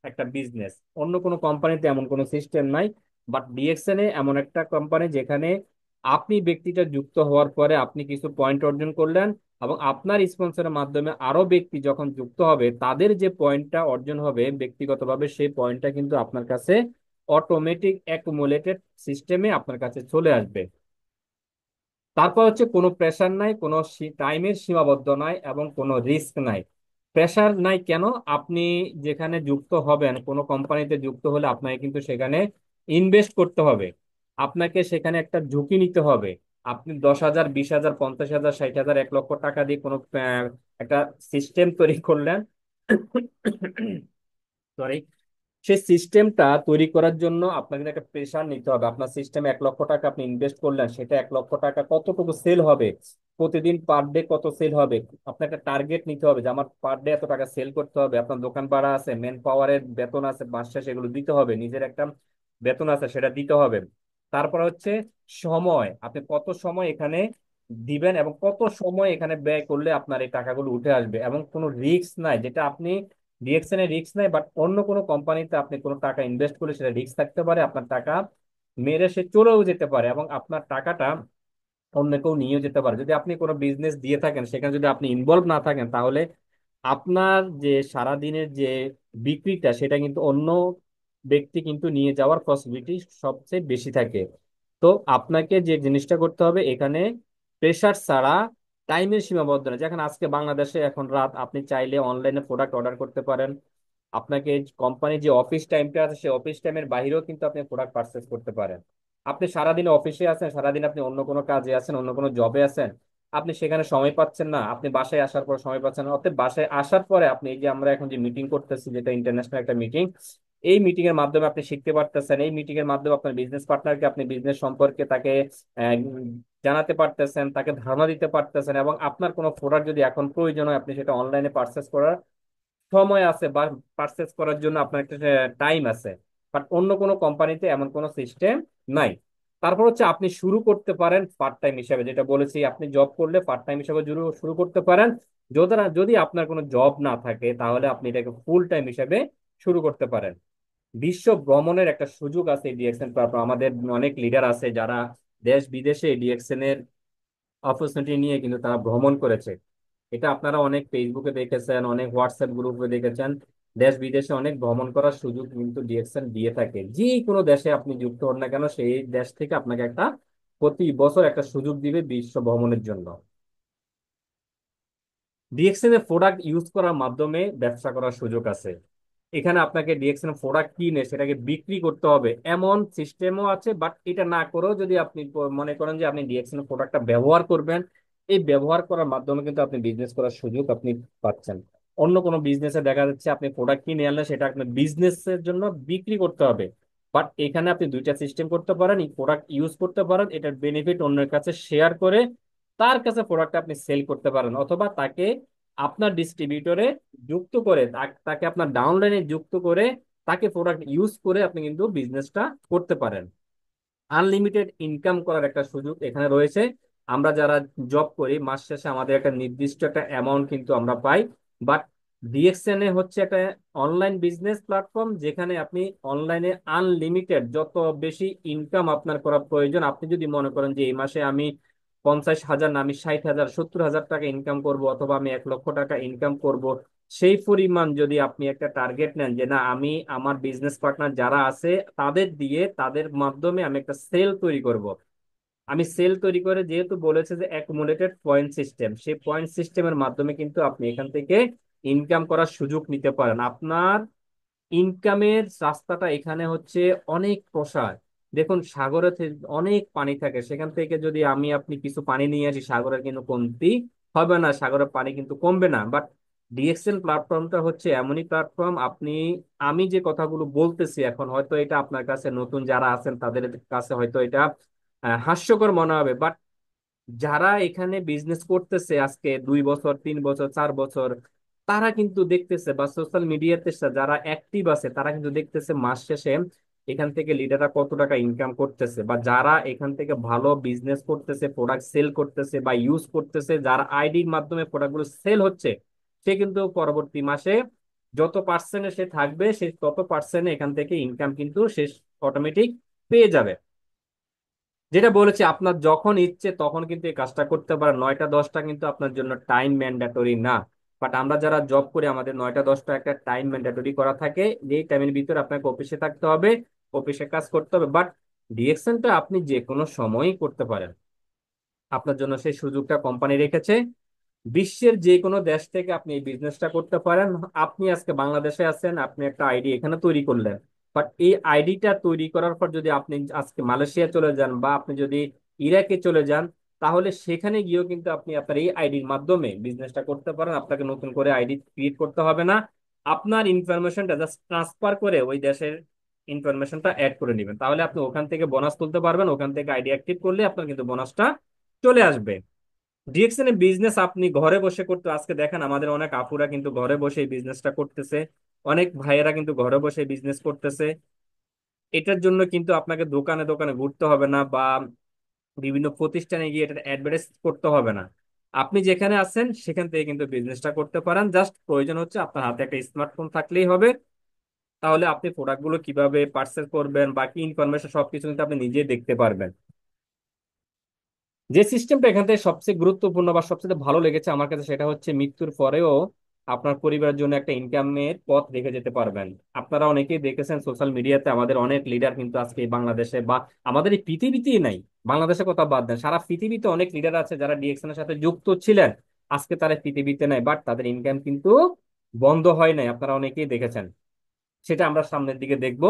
একটা বিজনেস। অন্য কোনো কোম্পানিতে এমন কোনো সিস্টেম নাই। বাট ডিএক্সএন এ এমন একটা কোম্পানি যেখানে আপনি ব্যক্তিটা যুক্ত হওয়ার পরে আপনি কিছু পয়েন্ট অর্জন করলেন, এবং আপনার স্পন্সরের মাধ্যমে আরো ব্যক্তি যখন যুক্ত হবে, তাদের যে পয়েন্টটা অর্জন হবে ব্যক্তিগতভাবে, সেই পয়েন্টটা কিন্তু আপনার কাছে অটোমেটিক অ্যাকুমুলেটেড সিস্টেমে আপনার কাছে চলে আসবে। তারপর হচ্ছে, কোনো প্রেশার নাই, কোনো টাইমের সীমাবদ্ধ নাই এবং কোনো রিস্ক নাই। প্রেশার নাই কেন? আপনি যেখানে যুক্ত হবেন, কোনো কোম্পানিতে যুক্ত হলে আপনাকে কিন্তু সেখানে ইনভেস্ট করতে হবে, আপনাকে সেখানে একটা ঝুঁকি নিতে হবে। আপনি 10,000, 20,000, 50,000, 60,000, 1 লক্ষ টাকা দিয়ে কোনো একটা সিস্টেম তৈরি করলেন, সরি, সেই সিস্টেমটা তৈরি করার জন্য আপনাকে কিন্তু একটা প্রেশার নিতে হবে। আপনার সিস্টেমে 1 লক্ষ টাকা আপনি ইনভেস্ট করলেন, সেটা 1 লক্ষ টাকা কতটুকু সেল হবে, প্রতিদিন পার ডে কত সেল হবে। আপনার একটা টার্গেট নিতে হবে যে আমার পার ডে এত টাকা সেল করতে হবে। আপনার দোকান ভাড়া আছে, ম্যান পাওয়ারের বেতন আছে, মাস শেষে এগুলো দিতে হবে, নিজের একটা বেতন আছে, সেটা দিতে হবে। তারপর হচ্ছে সময়, আপনি কত সময় এখানে দিবেন এবং কত সময় এখানে ব্যয় করলে আপনার এই টাকাগুলো উঠে আসবে। এবং কোনো রিস্ক নাই, যেটা আপনি ডিএক্সএন এ রিস্ক নাই, বাট অন্য কোনো কোম্পানিতে আপনি কোনো টাকা ইনভেস্ট করলে সেটা রিস্ক থাকতে পারে, আপনার টাকা মেরে সে চলেও যেতে পারে এবং আপনার টাকাটা অন্য কেউ নিয়েও যেতে পারে। যদি আপনি কোনো বিজনেস দিয়ে থাকেন, সেখানে যদি আপনি ইনভলভ না থাকেন, তাহলে আপনার যে সারাদিনের যে বিক্রিটা, সেটা কিন্তু অন্য ব্যক্তি কিন্তু নিয়ে যাওয়ার পসিবিলিটি সবচেয়ে বেশি থাকে। তো আপনাকে যে জিনিসটা করতে হবে এখানে, প্রেসার ছাড়া, টাইমের সীমাবদ্ধ না। যেখানে আজকে বাংলাদেশে এখন রাত, আপনি চাইলে অনলাইনে প্রোডাক্ট অর্ডার করতে পারেন। আপনাকে কোম্পানির যে অফিস টাইমটা আছে, সেই অফিস টাইমের বাইরেও কিন্তু আপনি প্রোডাক্ট পারচেস করতে পারেন। আপনি সারাদিন অফিসে আছেন, সারাদিন আপনি অন্য কোনো কাজে আছেন, অন্য কোনো জবে আছেন, আপনি সেখানে সময় পাচ্ছেন না, আপনি বাসায় আসার পর সময় পাচ্ছেন না। অর্থাৎ বাসায় আসার পরে আপনি, এই যে আমরা এখন যে মিটিং করতেছি, যেটা ইন্টারন্যাশনাল একটা মিটিং, এই মিটিং এর মাধ্যমে আপনি শিখতে পারতেছেন। এই মিটিং এর মাধ্যমে আপনার বিজনেস পার্টনারকে আপনি বিজনেস সম্পর্কে তাকে আহ, জানাতে পারতেছেন, তাকে ধারণা দিতে পারতেছেন, এবং আপনার কোনো প্রোডাক্ট যদি এখন প্রয়োজন হয়, আপনি সেটা অনলাইনে পারচেস করার সময় আছে বা পারচেস করার জন্য আপনার একটা টাইম আছে। বাট অন্য কোনো কোম্পানিতে এমন কোনো সিস্টেম নাই। তারপর হচ্ছে, আপনি শুরু করতে পারেন পার্ট টাইম হিসাবে, যেটা বলেছি, আপনি জব করলে পার্ট টাইম হিসাবে শুরু শুরু করতে পারেন। যদি যদি আপনার কোনো জব না থাকে, তাহলে আপনি এটাকে ফুল টাইম হিসাবে শুরু করতে পারেন। বিশ্ব ভ্রমণের একটা সুযোগ আছে ডিএক্সএন প্ল্যাটফর্ম। আমাদের অনেক লিডার আছে যারা দেশ বিদেশে ডিএক্সএন এর অপরচুনিটি নিয়ে কিন্তু তারা ভ্রমণ করেছে। এটা আপনারা অনেক ফেসবুকে দেখেছেন, অনেক হোয়াটসঅ্যাপ গ্রুপে দেখেছেন। দেশ বিদেশে অনেক ভ্রমণ করার সুযোগ কিন্তু ডিএক্সএন দিয়ে থাকে। যে কোনো দেশে আপনি যুক্ত হন না কেন, সেই দেশ থেকে আপনাকে একটা প্রতি বছর একটা সুযোগ দিবে বিশ্ব ভ্রমণের জন্য। ডিএক্সএন এর প্রোডাক্ট ইউজ করার মাধ্যমে ব্যবসা করার সুযোগ আছে। এখানে আপনাকে ডিএক্সএন এর প্রোডাক্ট কিনে সেটাকে বিক্রি করতে হবে এমন সিস্টেমও আছে। বাট এটা না করেও যদি আপনি মনে করেন যে আপনি ডিএক্সএন এর প্রোডাক্টটা ব্যবহার করবেন, এই ব্যবহার করার মাধ্যমে কিন্তু আপনি বিজনেস করার সুযোগ আপনি পাচ্ছেন। অন্য কোনো বিজনেসে দেখা যাচ্ছে আপনি প্রোডাক্ট কিনে আনলেন, সেটা আপনার বিজনেসের জন্য বিক্রি করতে হবে। বাট এখানে আপনি দুইটা সিস্টেম করতে পারেন, এই প্রোডাক্ট ইউজ করতে পারেন, এটার বেনিফিট অন্যের কাছে শেয়ার করে তার কাছে প্রোডাক্ট আপনি সেল করতে পারেন, অথবা তাকে আপনার ডিস্ট্রিবিউটরে যুক্ত করে তাকে আপনার ডাউনলাইনে যুক্ত করে তাকে প্রোডাক্ট ইউজ করে আপনি কিন্তু বিজনেসটা করতে পারেন। আনলিমিটেড ইনকাম করার একটা সুযোগ এখানে রয়েছে। আমরা যারা জব করি মাস শেষে আমাদের একটা নির্দিষ্ট একটা অ্যামাউন্ট কিন্তু আমরা পাই। বাট ডিএক্সএন এ হচ্ছে একটা অনলাইন বিজনেস প্ল্যাটফর্ম, যেখানে আপনি অনলাইনে আনলিমিটেড যত বেশি ইনকাম আপনার করা প্রয়োজন, আপনি যদি মনে করেন যে এই মাসে আমি 50,000 না আমি 60,000 70,000 টাকা ইনকাম করব, অথবা আমি 1 লক্ষ টাকা ইনকাম করব, সেই পরিমাণ যদি আপনি একটা টার্গেট নেন যে না আমি আমার বিজনেস পার্টনার যারা আছে তাদের দিয়ে তাদের মাধ্যমে আমি একটা সেল তৈরি করব। আমি সেল তৈরি করে, যেহেতু বলেছে যে অ্যাকুমুলেটেড পয়েন্ট সিস্টেম, সেই পয়েন্ট সিস্টেমের মাধ্যমে কিন্তু আপনি এখান থেকে ইনকাম করার সুযোগ নিতে পারেন। আপনার ইনকামের রাস্তাটা এখানে হচ্ছে অনেক প্রসার। দেখুন সাগরে অনেক পানি থাকে, সেখান থেকে যদি আমি আপনি কিছু পানি নিয়ে আসি, সাগরের কিন্তু কমতি হবে না, সাগরের পানি কিন্তু কমবে না। বাট ডিএক্সএল প্ল্যাটফর্মটা হচ্ছে এমনই প্ল্যাটফর্ম, আপনি আমি যে কথাগুলো বলতেছি এখন হয়তো এটা আপনার কাছে নতুন যারা আছেন তাদের কাছে হয়তো এটা হাস্যকর মনে হবে। বাট যারা এখানে বিজনেস করতেছে আজকে 2 বছর 3 বছর 4 বছর, তারা কিন্তু দেখতেছে, বা সোশ্যাল মিডিয়াতে যারা অ্যাক্টিভ আছে তারা কিন্তু দেখতেছে মাস শেষে এখান থেকে লিডাররা কত টাকা ইনকাম করতেছে, বা যারা এখান থেকে ভালো বিজনেস করতেছে, প্রোডাক্ট সেল করতেছে বা ইউজ করতেছে, যার আইডির মাধ্যমে প্রোডাক্টগুলো সেল হচ্ছে, সে কিন্তু পরবর্তী মাসে যত পার্সেন্টে সে থাকবে সে তত পার্সেন্টে এখান থেকে ইনকাম কিন্তু সে অটোমেটিক পেয়ে যাবে। যেটা বলেছি, আপনার যখন ইচ্ছে তখন কিন্তু এই কাজটা করতে পারেন, 9টা 10টা কিন্তু আপনার জন্য টাইম ম্যান্ডেটরি না। বাট আমরা যারা জব করি আমাদের 9টা 10টা একটা টাইম ম্যান্ডেটরি করা থাকে, যেই টাইমের ভিতরে আপনাকে অফিসে থাকতে হবে, অফিসে কাজ করতে হবে। বাট ডিএকশনটা আপনি যে কোনো সময়ই করতে পারেন, আপনার জন্য সেই সুযোগটা কোম্পানি রেখেছে। বিশ্বের যে কোনো দেশ থেকে আপনি এই বিজনেসটা করতে পারেন। আপনি আজকে বাংলাদেশে আছেন, আপনি একটা আইডি এখানে তৈরি করলেন, বাট এই আইডিটা তৈরি করার পর যদি আপনি আজকে মালয়েশিয়া চলে যান বা আপনি যদি ইরাকে চলে যান, তাহলে সেখানে গিয়েও কিন্তু আপনি আপনার এই আইডির মাধ্যমে বিজনেসটা করতে পারেন। আপনাকে নতুন করে আইডি ক্রিয়েট করতে হবে না, আপনার ইনফরমেশনটা জাস্ট ট্রান্সফার করে ওই দেশের ইনফরমেশনটা অ্যাড করে নেবেন, তাহলে আপনি ওখান থেকে বোনাস তুলতে পারবেন। ওখান থেকে আইডি অ্যাক্টিভ করলে আপনার কিন্তু বোনাসটা চলে আসবে। ডিএক্সএন এর বিজনেস আপনি ঘরে বসে করতে, আজকে দেখেন আমাদের অনেক আপুরা কিন্তু ঘরে বসে বিজনেসটা করতেছে, অনেক ভাইয়েরা কিন্তু ঘরে বসে বিজনেস করতেছে। এটার জন্য কিন্তু আপনাকে দোকানে দোকানে ঘুরতে হবে না, বা বিভিন্ন প্রতিষ্ঠানে গিয়ে এটা অ্যাডভার্টাইজ করতে হবে না। আপনি যেখানে আছেন সেখান থেকে কিন্তু বিজনেসটা করতে পারেন। জাস্ট প্রয়োজন হচ্ছে আপনার হাতে একটা স্মার্টফোন থাকলেই হবে। তাহলে আপনি প্রোডাক্টগুলো কিভাবে পার্সেল করবেন বা কি ইনফরমেশন সবকিছু কিন্তু আপনি নিজেই দেখতে পারবেন। যে সিস্টেমটা এখান থেকে সবচেয়ে গুরুত্বপূর্ণ বা সবচেয়ে ভালো লেগেছে আমার কাছে, সেটা হচ্ছে মৃত্যুর পরেও আপনার পরিবারের জন্য একটা ইনকামের পথ রেখে যেতে পারবেন। আপনারা অনেকেই দেখেছেন সোশ্যাল মিডিয়াতে আমাদের অনেক লিডার কিন্তু আজকে এই বাংলাদেশে বা আমাদের এই পৃথিবীতেই নাই, বাংলাদেশের কথা বাদ দেন, সারা পৃথিবীতে অনেক লিডার আছে যারা ডিএক্সএন এর সাথে যুক্ত ছিলেন, আজকে তারা পৃথিবীতে নাই, বাট তাদের ইনকাম কিন্তু বন্ধ হয় নাই, আপনারা অনেকেই দেখেছেন। সেটা আমরা সামনের দিকে দেখবো।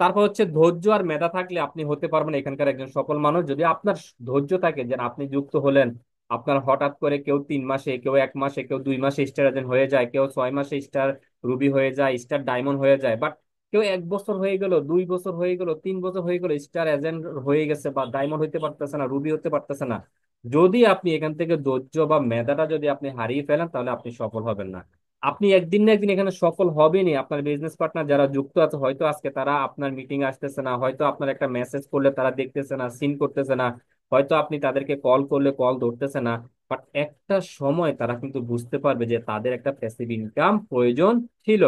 তারপর হচ্ছে ধৈর্য আর মেধা থাকলে আপনি হতে পারবেন এখানকার একজন সফল মানুষ। যদি আপনার ধৈর্য থাকে, যে আপনি যুক্ত হলেন, আপনার হঠাৎ করে কেউ 3 মাসে, কেউ 1 মাসে, কেউ 2 মাসে স্টার এজেন্ট হয়ে যায়, কেউ 6 মাসে স্টার রুবি হয়ে যায়, স্টার ডায়মন্ড হয়ে যায়, বাট কেউ 1 বছর হয়ে গেল, 2 বছর হয়ে গেল, 3 বছর হয়ে গেল, স্টার এজেন্ট হয়ে গেছে বা ডায়মন্ড হইতে পারতেছে না, রুবি হতে পারতেছে না। যদি আপনি এখান থেকে ধৈর্য বা মেধাটা যদি আপনি হারিয়ে ফেলেন, তাহলে আপনি সফল হবেন না। আপনি একদিন না একদিন এখানে সফল হবেনই। আপনার বিজনেস পার্টনার যারা যুক্ত আছে, হয়তো আজকে তারা আপনার মিটিং আসতেছে না, হয়তো আপনার একটা মেসেজ করলে তারা দেখতেছে না, সিন করতেছে না, হয়তো আপনি তাদেরকে কল করলে কল ধরতেছে না, বাট একটা সময় তারা কিন্তু বুঝতে পারবে যে তাদের একটা প্যাসিভ ইনকাম প্রয়োজন ছিল।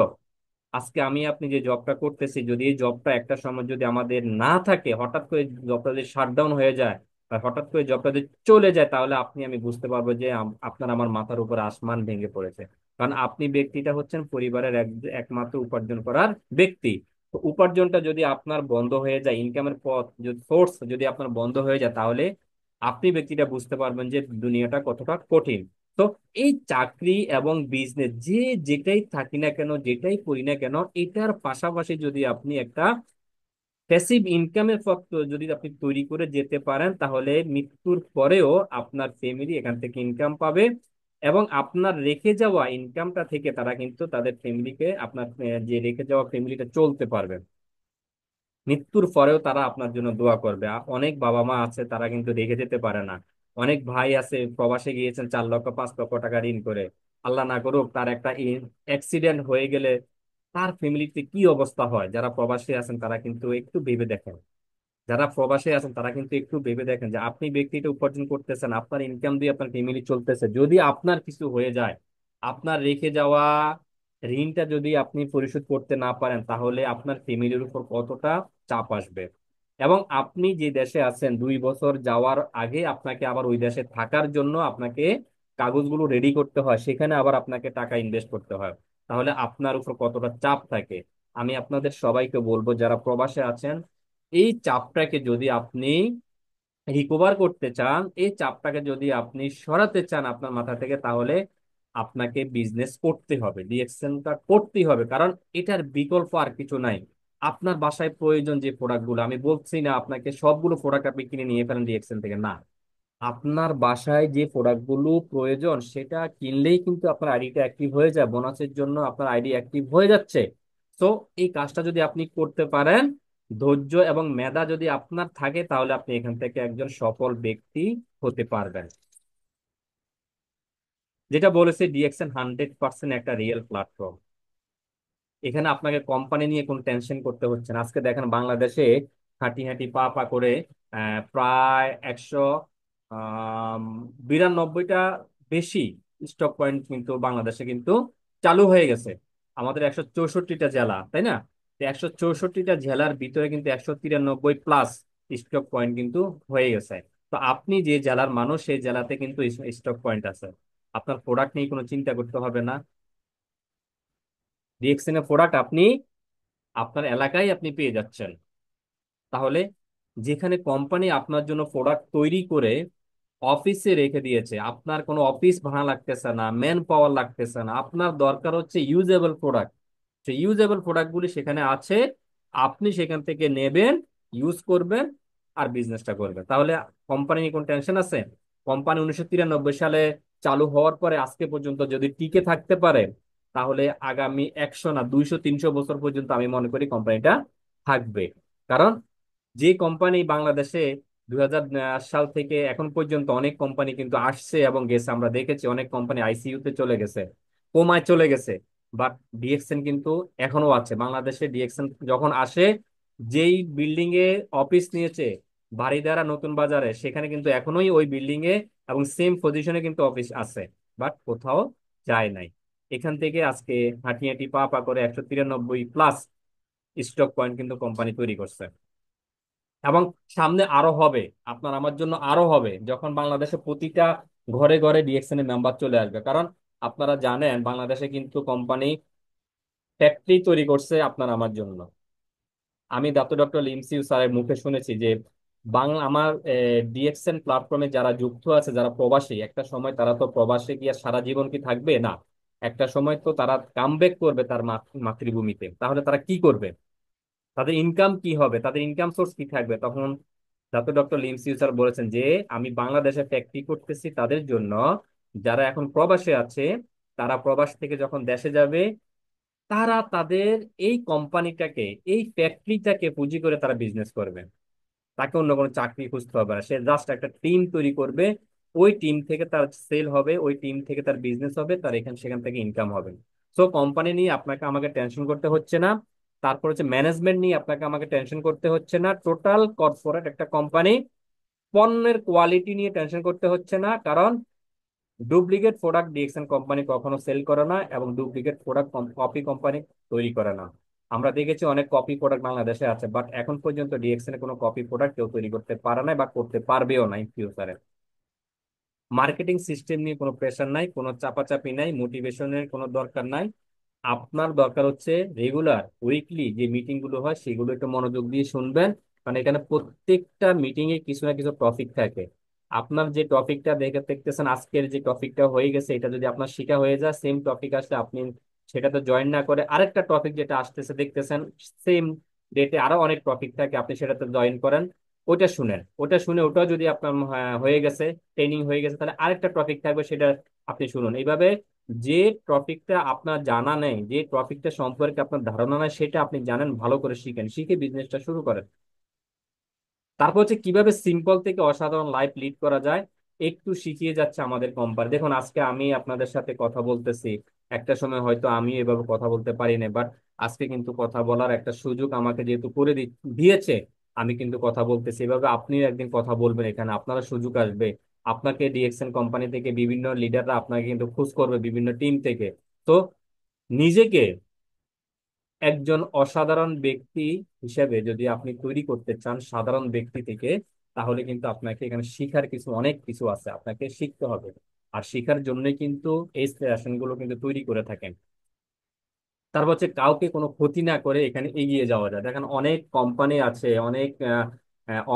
আজকে আমি আপনি যে জবটা করতেছি, যদি এই জবটা একটা সময় যদি আমাদের না থাকে, হঠাৎ করে জবটা যদি শাটডাউন হয়ে যায় আর হঠাৎ করে জবটা যদি চলে যায়, তাহলে আপনি আমি বুঝতে পারবো যে আপনার আমার মাথার উপর আসমান ভেঙে পড়েছে। কারণ আপনি ব্যক্তিটা হচ্ছেন পরিবারের একমাত্র উপার্জন করার ব্যক্তি। তো উপার্জনটা যদি আপনার বন্ধ হয়ে যায়, ইনকামের পথ যদি সোর্স যদি আপনার বন্ধ হয়ে যায়, তাহলে আপনি ব্যক্তিটা বুঝতে পারবেন যে দুনিয়াটা কতটা কঠিন। তো এই চাকরি এবং বিজনেস যে যেটাই থাকি না কেন, যেটাই করি না কেন, এটার পাশাপাশি যদি আপনি একটা প্যাসিভ ইনকামের পথ যদি আপনি তৈরি করে যেতে পারেন, তাহলে মৃত্যুর পরেও আপনার ফ্যামিলি এখান থেকে ইনকাম পাবে। এবং আপনার রেখে যাওয়া ইনকামটা থেকে তারা কিন্তু তাদের ফ্যামিলিকে, আপনার যে রেখে যাওয়া ফ্যামিলিটা চলতে পারবে। মৃত্যুর পরেও তারা আপনার জন্য দোয়া করবে। অনেক বাবা মা আছে তারা কিন্তু রেখে যেতে পারে না। অনেক ভাই আছে প্রবাসে গিয়েছেন 4 লক্ষ 5 লক্ষ টাকা ঋণ করে। আল্লাহ না করুক তার একটা অ্যাক্সিডেন্ট হয়ে গেলে তার ফ্যামিলিতে কি অবস্থা হয়। যারা প্রবাসী আছেন তারা কিন্তু একটু ভেবে দেখেন, যারা প্রবাসে আছেন তারা কিন্তু একটু ভেবে দেখেন যে আপনি ব্যক্তিটা উপার্জন করতেছেন, আপনার ইনকাম দিয়ে আপনার ফ্যামিলি চলতেছে, যদি আপনার কিছু হয়ে যায়, আপনার রেখে যাওয়া ঋণটা যদি আপনি পরিশোধ করতে না পারেন, তাহলে আপনার ফ্যামিলির উপর কতটা চাপ আসবে। এবং আপনি যে দেশে আছেন 2 বছর যাওয়ার আগে আপনাকে আবার ওই দেশে থাকার জন্য আপনাকে কাগজগুলো রেডি করতে হয়, সেখানে আবার আপনাকে টাকা ইনভেস্ট করতে হয়। তাহলে আপনার উপর কতটা চাপ থাকে। আমি আপনাদের সবাইকে বলবো যারা প্রবাসে আছেন, এই চাপটাকে যদি আপনি রিকভার করতে চান, এই চাপটাকে যদি আপনি সরাতে চান আপনার মাথা থেকে, তাহলে আপনাকে বিজনেস করতে হবে, ডিএক্সএনটা করতেই হবে। কারণ এটার বিকল্প আর কিছু নাই। আপনার বাসায় প্রয়োজন যে প্রোডাক্টগুলো, আমি বলছি না আপনাকে সবগুলো প্রোডাক্ট আপনি কিনে নিয়ে ফেলেন ডিএক্সএন থেকে, না। আপনার বাসায় যে প্রোডাক্টগুলো প্রয়োজন সেটা কিনলেই কিন্তু আপনার আইডিটা অ্যাক্টিভ হয়ে যায়, বোনাসের জন্য আপনার আইডি অ্যাক্টিভ হয়ে যাচ্ছে। তো এই কাজটা যদি আপনি করতে পারেন, ধৈর্য এবং মেধা যদি আপনার থাকে, তাহলে আপনি এখান থেকে একজন সফল ব্যক্তি হতে পারবেন। যেটা বলেছে ডিএক্সএন 100% একটা রিয়েল প্ল্যাটফর্ম। এখানে আপনাকে কোম্পানি নিয়ে কোনো টেনশন করতে হচ্ছে না। আজকে দেখেন বাংলাদেশে হাঁটি হাঁটি পা পা করে প্রায় 192টা বেশি স্টক পয়েন্ট কিন্তু বাংলাদেশে কিন্তু চালু হয়ে গেছে। আমাদের 164টা জেলা, তাই না? 164টা জেলার ভিতরে কিন্তু 193+ স্টক পয়েন্ট কিন্তু হয়ে গেছে। তো আপনি যে জেলার মানুষ সেই জেলাতে কিন্তু স্টক পয়েন্ট আছে। আপনার প্রোডাক্ট নিয়ে কোনো চিন্তা করতে হবে না। ডিএক্সএন এর প্রোডাক্ট আপনি আপনার এলাকায় আপনি পেয়ে যাচ্ছেন। তাহলে যেখানে কোম্পানি আপনার জন্য প্রোডাক্ট তৈরি করে অফিসে রেখে দিয়েছে, আপনার কোনো অফিস ভাড়া লাগতেছে না, ম্যান পাওয়ার লাগতেছে না, আপনার দরকার হচ্ছে ইউজেবল প্রোডাক্ট। সেই ইউজেবল প্রোডাক্টগুলি সেখানে আছে, আপনি সেখান থেকে নেবেন, ইউজ করবেন, আর বিজনেসটা করবেন। তাহলে কোম্পানি নিয়ে কোনো টেনশন আছে? কোম্পানি 1993 সালে চালু হওয়ার পরে আজকে পর্যন্ত যদি টিকে থাকতে পারে, তাহলে আগামী 100 না 200 300 বছর পর্যন্ত আমি মনে করি কোম্পানিটা থাকবে। কারণ যে কোম্পানি বাংলাদেশে 2000 সাল থেকে এখন পর্যন্ত অনেক কোম্পানি কিন্তু আসছে এবং গেছে, আমরা দেখেছি অনেক কোম্পানি আইসিইউতে চলে গেছে, কোমায় চলে গেছে। বাট ডিএক্সএন কিন্তু এখনো আছে বাংলাদেশে। ডিএক্সএন যখন আসে, যেই বিল্ডিং এ অফিস নিয়েছে বারিধারা নতুন বাজারে, সেখানে কিন্তু এখনোই ওই বিল্ডিং এ এবং সেম পজিশনে কিন্তু অফিস আছে, বাট কোথাও যায় নাই। এখান থেকে আজকে হাঁটি হাঁটি পা পা করে 193+ স্টক পয়েন্ট কিন্তু কোম্পানি তৈরি করছে। এবং সামনে আরো হবে, আপনার আমার জন্য আরো হবে, যখন বাংলাদেশে প্রতিটা ঘরে ঘরে ডিএক্সএন এর মেম্বার চলে আসবে। কারণ আপনারা জানেন বাংলাদেশে কিন্তু কোম্পানি ফ্যাক্টরি তৈরি করছে আপনার আমার জন্য। আমি ডক্টর লিমসিউ স্যারের মুখে শুনেছি যে বাংলা আমার ডিএক্সএন প্ল্যাটফর্মে যারা যুক্ত আছে, যারা প্রবাসী, একটা সময় তারা তো প্রবাসে গিয়ে সারা জীবন কি থাকবে না, একটা সময় তো তারা কামব্যাক করবে তার মাতৃভূমিতে। তাহলে তারা কি করবে? তাদের ইনকাম কি হবে? তাদের ইনকাম সোর্স কি থাকবে তখন? ডক্টর লিমসিউ স্যার বলেছেন যে আমি বাংলাদেশে ফ্যাক্টরি করতেছি তাদের জন্য, যারা এখন প্রবাসে আছে, তারা প্রবাস থেকে যখন দেশে যাবে, তারা তাদের এই কোম্পানিটাকে, এই ফ্যাক্টরিটাকে পুঁজি করে তারা বিজনেস করবে। তাকে অন্য কোনো চাকরি খুঁজতে হবে না, সে জাস্ট একটা টিম তৈরি করবে, ওই টিম থেকে তার সেল হবে, ওই টিম থেকে তার বিজনেস হবে, তার এখান সেখান থেকে ইনকাম হবে। সো কোম্পানি নিয়ে আপনাকে আমাকে টেনশন করতে হচ্ছে না। তারপর হচ্ছে ম্যানেজমেন্ট নিয়ে আপনাকে আমাকে টেনশন করতে হচ্ছে না। টোটাল কর্পোরেট একটা কোম্পানি। পণ্যের কোয়ালিটি নিয়ে টেনশন করতে হচ্ছে না, কারণ ডুপ্লিকেট প্রোডাক্ট ডিএক্সএন কোম্পানি কখনো সেল করে না, এবং ডুপ্লিকেট প্রোডাক্ট কপি কোম্পানি তৈরি করে না। আমরা দেখেছি অনেক কপি প্রোডাক্ট বাংলাদেশে আছে, বাট এখন পর্যন্ত ডিএক্সএন এর কোনো কপি প্রোডাক্ট কেউ তৈরি করতে পারে না বা করতে পারবেও না ইন ফিউচারে। মার্কেটিং সিস্টেম নিয়ে কোনো প্রেশার নাই, কোনো চাপাচাপি নাই, মোটিভেশনের কোনো দরকার নাই। আপনার দরকার হচ্ছে রেগুলার উইকলি যে মিটিং গুলো হয় সেগুলো একটু মনোযোগ দিয়ে শুনবেন। কারণ এখানে প্রত্যেকটা মিটিং এ কিছু না কিছু টপিক থাকে। আপনার যে টপিকটা দেখে দেখতেছেন, আজকের যে টপিকটা হয়ে গেছে, এটা যদি আপনার শিখা হয়ে যায়, সেম টপিক আসলে আপনি সেটাতে জয়েন না করে আরেকটা টপিক যেটা আসতেছে দেখতেছেন, সেম ডেটে আরো অনেক টপিক থাকে, আপনি সেটাতে জয়েন করেন, ওটা শুনেন, ওটা শুনে ওটাও যদি আপনার হয়ে গেছে, ট্রেনিং হয়ে গেছে, তাহলে আরেকটা টপিক থাকবে, সেটা আপনি শুনুন। এইভাবে যে টপিকটা আপনার জানা নেই, যে টপিকটা সম্পর্কে আপনার ধারণা নাই, সেটা আপনি জানেন, ভালো করে শিখেন, শিখে বিজনেসটা শুরু করেন। তারপর হচ্ছে কিভাবে সিম্পল থেকে অসাধারণ লাইফ লিড করা যায়, একটু শিখিয়ে যাচ্ছে আমাদের কোম্পানি। দেখুন আজকে আমি আপনাদের সাথে কথা বলতেছি, একটা সময় হয়তো আমি এভাবে কথা বলতে পারি না, বাট আজকে কিন্তু কথা বলার একটা সুযোগ আমাকে যেহেতু করে দিয়েছে, আমি কিন্তু কথা বলতেছি। এভাবে আপনি একদিন কথা বলবেন, এখানে আপনারা সুযোগ আসবে, আপনাকে ডিএক্সএন কোম্পানি থেকে বিভিন্ন লিডাররা আপনাকে কিন্তু খোঁজ করবে, বিভিন্ন টিম থেকে। তো নিজেকে একজন অসাধারণ ব্যক্তি হিসেবে যদি আপনি তৈরি করতে চান সাধারণ ব্যক্তি থেকে, তাহলে কিন্তু আপনাকে এখানে শিখার কিছু, অনেক কিছু আছে, আপনাকে শিখতে হবে। আর শিখার জন্যই কিন্তু এই সেশন গুলো কিন্তু তৈরি করে থাকেন। তারপর হচ্ছে কাউকে কোনো ক্ষতি না করে এখানে এগিয়ে যাওয়া যায়। দেখেন অনেক কোম্পানি আছে, অনেক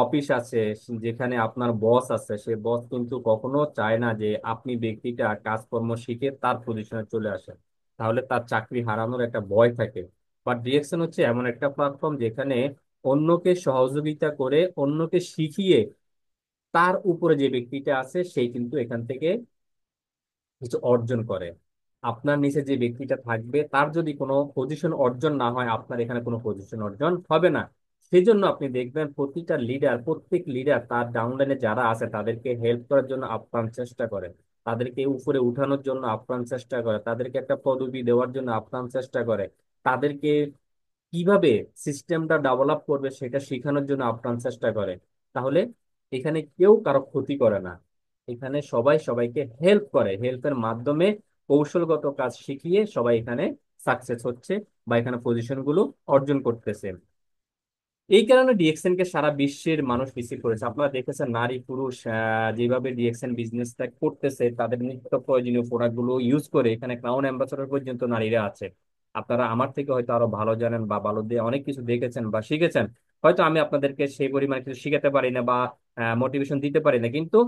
অফিস আছে, যেখানে আপনার বস আছে, সে বস কিন্তু কখনো চায় না যে আপনি ব্যক্তিটা কাজকর্ম শিখে তার পজিশনে চলে আসেন, তাহলে তার চাকরি হারানোর একটা ভয় থাকে। বাট ডিরেকশন হচ্ছে এমন একটা প্ল্যাটফর্ম যেখানে অন্যকে সহযোগিতা করে, অন্যকে শিখিয়ে তার উপরে যে ব্যক্তিটা আছে সেই কিন্তু এখান থেকে কিছু অর্জন করে। আপনার নিচে যে ব্যক্তিটা থাকবে তার যদি কোনো পজিশন অর্জন না হয়, আপনার এখানে কোনো পজিশন অর্জন হবে না। সেই জন্য আপনি দেখবেন প্রতিটা লিডার, প্রত্যেক লিডার তার ডাউনলাইনে যারা আছে তাদেরকে হেল্প করার জন্য আপ্রাণ চেষ্টা করে, তাদেরকে উপরে উঠানোর জন্য আপ্রাণ চেষ্টা করে, তাদেরকে একটা পদবি দেওয়ার জন্য আপ্রাণ চেষ্টা করে, তাদেরকে কিভাবে সিস্টেমটা ডেভেলপ করবে সেটা শেখানোর জন্য আপ্রাণ চেষ্টা করে। তাহলে এখানে কেউ কারো ক্ষতি করে না, এখানে সবাই সবাইকে হেল্প করে, হেল্পের মাধ্যমে কৌশলগত কাজ শিখিয়ে সবাই এখানে সাকসেস হচ্ছে বা এখানে পজিশন গুলো অর্জন করতেছে। এই কারণে ডিএক্সএন কে সারা বিশ্বের মানুষ রিসিভ করেছে। আপনারা দেখেছেন নারী পুরুষ যেভাবে ডিএক্সএন বিজনেসটা করতেছে, তাদের নিত্য প্রয়োজনীয় প্রোডাক্ট গুলো ইউজ করে এখানে ক্রাউন অ্যাম্বাসাডর পর্যন্ত নারীরা আছে। আপনারা আমার থেকে হয়তো আরো ভালো জানেন বা ভালো দিয়ে অনেক কিছু দেখেছেন বা শিখেছেন। হয়তো আমি আপনাদেরকে সেই পরিমাণ কিছু শিখাতে পারি না বা মোটিভেশন দিতে পারি না, কিন্তু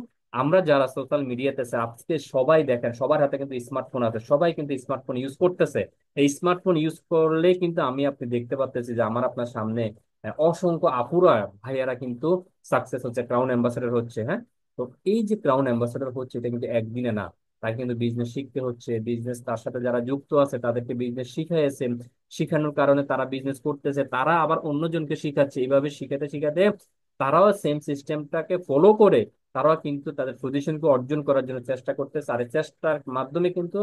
আমরা যারা সোশ্যাল মিডিয়াতে আছে আজকে সবাই দেখেন, সবার হাতে কিন্তু স্মার্টফোন আছে, সবাই কিন্তু স্মার্টফোন ইউজ করতেছে। এই স্মার্টফোন ইউজ করলে কিন্তু আমি আপনি দেখতে পাচ্তেছি যে আমার আপনার সামনে অসংখ্য আপুরা ভাইয়ারা কিন্তু সাকসেস হচ্ছে, ক্রাউন অ্যাম্বাসাডর হচ্ছে। হ্যাঁ, তো এই যে ক্রাউন অ্যাম্বাসাডর হচ্ছে এটা কিন্তু একদিনে না, তাকে কিন্তু বিজনেস শিখতে হচ্ছে, বিজনেস তার সাথে যারা যুক্ত আছে তাদেরকে বিজনেস শিখাইছে, শিখানোর কারণে তারা বিজনেস করতেছে, তারা আবার অন্যজনকে শিখাচ্ছে, এইভাবে শিখাতে শিখাতে তারাও সেম সিস্টেমটাকে ফলো করে তারাও কিন্তু তাদের পজিশনকে অর্জন করার জন্য চেষ্টা করতেছে। আর এই চেষ্টার মাধ্যমে কিন্তু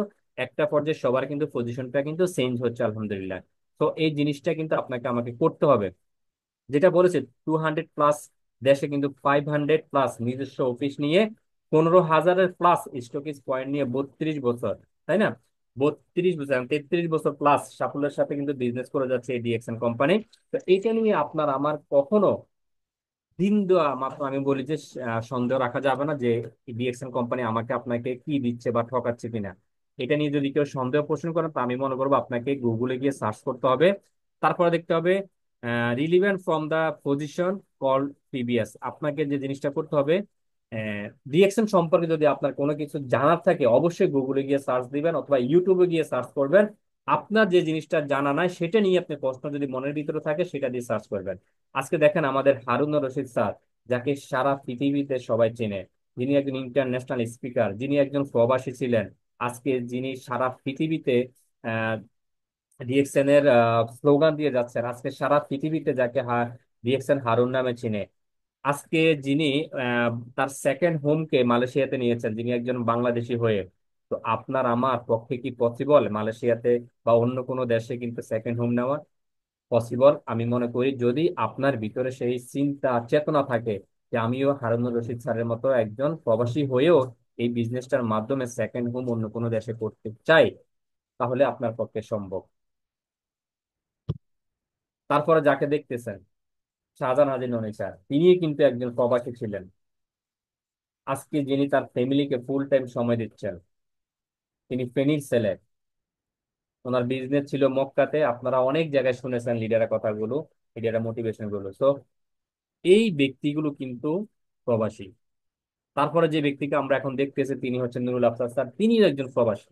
একটা পর্যায়ে সবার কিন্তু পজিশনটা কিন্তু চেঞ্জ হচ্ছে আলহামদুলিল্লাহ। তো এই জিনিসটা কিন্তু আপনাকে আমাকে করতে হবে। যেটা বলেছে 200+ দেশে কিন্তু 500+ নিজস্ব অফিস নিয়ে, 15,000-এর প্লাস স্টকেজ পয়েন্ট নিয়ে 32 বছর, তাই না, 32 বছর, 33 বছর প্লাস সাফল্যের সাথে কিন্তু বিজনেস করে যাচ্ছে এই ডিএক্সএন কোম্পানি। তো এইটা নিয়ে আপনার আমার কখনো দিন দেওয়া মাত্র আমি বলি যে সন্দেহ রাখা যাবে না যে ডিএক্সএন কোম্পানি আমাকে আপনাকে কি দিচ্ছে বা ঠকাচ্ছে কিনা। এটা নিয়ে যদি কেউ সন্দেহ পোষণ করেন, তা আমি মনে করবো আপনাকে গুগলে গিয়ে সার্চ করতে হবে, তারপরে দেখতে হবে relevant from the position call previous. আপনাকে যে জিনিসটা করতে হবে, ডিএক্সএন সম্পর্কে যদি আপনার কোনো কিছু জানার থাকে অবশ্যই গুগলে গিয়ে সার্চ দিবেন অথবা ইউটিউবে গিয়ে সার্চ করবেন। আপনার যে জিনিসটা জানা নাই সেটা নিয়ে আপনি প্রশ্ন যদি মনের ভিতরে থাকে সেটা দিয়ে সার্চ করবেন। আজকে দেখেন আমাদের হারুনুর রশিদ স্যার, যাকে সারা পৃথিবীতে সবাই চেনে, যিনি একজন ইন্টারন্যাশনাল স্পিকার, যিনি একজন প্রবাসী ছিলেন, আজকে যিনি সারা পৃথিবীতে ডিএক্সএন এর স্লোগান দিয়ে যাচ্ছেন, আজকে সারা পৃথিবীতে যাকে ডিএক্সএন হারুন নামে চিনে, আজকে যিনি আহ, তার সেকেন্ড হোমকে মালয়েশিয়াতে নিয়েছেন, যিনি একজন বাংলাদেশি হয়ে। তো আপনার আমার পক্ষে কি পসিবল মালয়েশিয়াতে বা অন্য কোনো দেশে কিন্তু সেকেন্ড হোম নেওয়া? পসিবল। আমি মনে করি যদি আপনার ভিতরে সেই চিন্তা চেতনা থাকে যে আমিও হারুনুর রশিদ স্যারের মতো একজন প্রবাসী হয়েও এই বিজনেসটার মাধ্যমে সেকেন্ড হোম অন্য কোনো দেশে করতে চাই, তাহলে আপনার পক্ষে সম্ভব। তারপরে যাকে দেখতেছেন, শাহজাহান হাজী ননি স্যার, তিনি কিন্তু একজন প্রবাসী ছিলেন। আজকে যিনি তার ফ্যামিলিকে ফুল টাইম সময় দিচ্ছেন, তিনি ফেনীর ছেলে। ওনার বিজনেস ছিল মক্কাতে, আপনারা অনেক জায়গায় শুনেছেন লিডারের কথাগুলো, লিডারের মোটিভেশন গুলো। তো এই ব্যক্তিগুলো কিন্তু প্রবাসী। তারপরে যে ব্যক্তিকে আমরা এখন দেখতেছি তিনি হচ্ছেন নুরুল আফসার স্যার, তিনিও একজন প্রবাসী।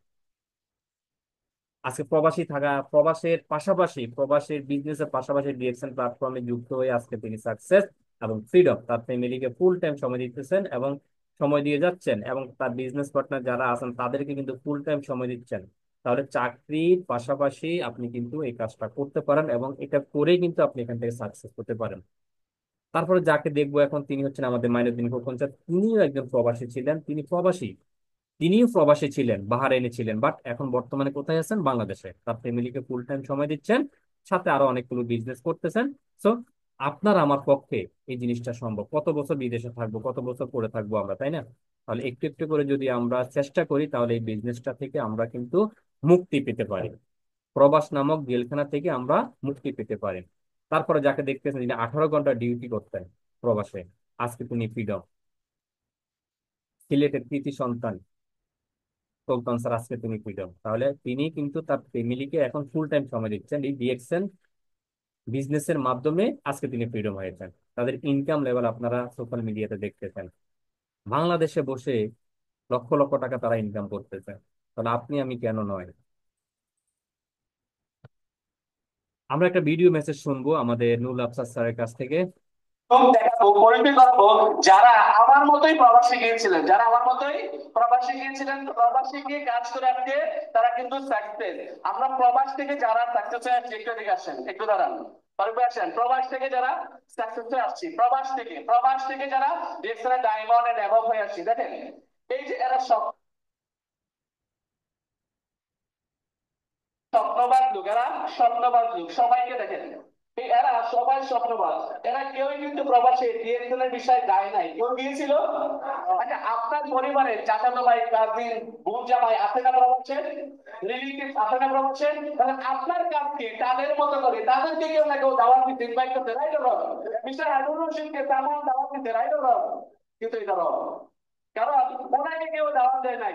আজকে প্রবাসী থাকা, প্রবাসের পাশাপাশি, প্রবাসের বিজনেসের পাশাপাশি ডিএক্সএন প্ল্যাটফর্মে যুক্ত হয়ে আজকে তিনি সাকসেস এবং ফ্রিডম, তার ফ্যামিলিকে ফুল টাইম সময় দিতেছেন এবং সময় দিয়ে যাচ্ছেন, এবং তার বিজনেস পার্টনার যারা আছেন তাদেরকে কিন্তু ফুল টাইম সময় দিচ্ছেন। তাহলে চাকরির পাশাপাশি আপনি কিন্তু এই কাজটা করতে পারেন, এবং এটা করে কিন্তু আপনি এখান থেকে সাকসেস করতে পারেন। তারপরে যাকে দেখবো এখন, তিনি হচ্ছেন আমাদের মাইনুদ্দিন খোকন স্যার। তিনিও একজন প্রবাসী ছিলেন, তিনি প্রবাসী, তিনিও প্রবাসী ছিলেন, বাহারাইনে ছিলেন, বাট এখন বর্তমানে কোথায় আছেন? বাংলাদেশে। তার ফ্যামিলিকে ফুল টাইম সময় দিচ্ছেন, সাথে আরো অনেকগুলো বিজনেস করতেছেন। সো আপনার আমার পক্ষে এই জিনিসটা সম্ভব। কত বছর বিদেশে থাকবো, কত বছর পড়ে থাকবো আমরা, তাই না? তাহলে একটু একটু করে যদি আমরা চেষ্টা করি, তাহলে এই বিজনেসটা থেকে আমরা কিন্তু মুক্তি পেতে পারি, প্রবাস নামক জেলখানা থেকে আমরা মুক্তি পেতে পারি। তারপরে যাকে দেখতেছেন, যিনি 18 ঘন্টা ডিউটি করতেন প্রবাসে, আজকে তিনি ফ্রিডম। সিলেটের কৃতি সন্তান সুলতান স্যার, আজকে তিনি ফ্রিডম। তাহলে তিনি কিন্তু তার ফ্যামিলিকে এখন ফুল টাইম সময় দিচ্ছেন এই ডিএক্সএন বিজনেসের মাধ্যমে। আজকে তিনি ফ্রিডম হয়েছেন। তাদের ইনকাম লেভেল আপনারা সোশ্যাল মিডিয়াতে দেখতেছেন, বাংলাদেশে বসে লক্ষ লক্ষ টাকা তারা ইনকাম করতেছেন। তাহলে আপনি আমি কেন নয়? আমরা একটা ভিডিও মেসেজ শুনবো আমাদের নুরুল আফসার স্যারের কাছ থেকে। দেখাবো, পরিচয় করাবো যারা আমার মতোই প্রবাসী গিয়েছিলেন, যারা আমার মতোই প্রবাসী গিয়েছিলেন, প্রবাসী গিয়ে কাজ করে আজকে তারা কিন্তু সাকসেস। আমরা প্রবাস থেকে যারা সাকসেস হয়ে আসছি, একটু এদিকে আসেন, একটু দাঁড়ান, তারপরে আসেন। প্রবাস থেকে যারা সাকসেস হয়ে আসছি, প্রবাস থেকে যারা ডিএক্সএল ডায়মন্ড এন্ড অ্যাবভ হয়ে আসছি, দেখেন এই যে এরা সব স্বপ্নবাদ লোক, এরা স্বপ্নবাদ লোক, সবাইকে দেখেন এরা সবাই স্বপ্নবাদ। এরা কেউই কিন্তু প্রবাসে ডিএক্সএল এর বিষয়ে যায় নাই। কেউ গিয়েছিল? আচ্ছা, আপনার পরিবারের চাচাতো ভাই, কাজিন, বোন, জামাই আছে না প্রবাসে? রিলেটিভ আছে না প্রবাসে? তাহলে আপনার কাছে তাদের মতো করে তাদেরকে কেউ না কেউ দাওয়াত দিতে ইনভাইট করতে, right or wrong? Mister Harun রশিদকে তেমন দাওয়াত দিতে, রাইট অর রং? কিন্তু এটা রং, কারণ ওনাকে কেউ দাওয়াত দেয় নাই।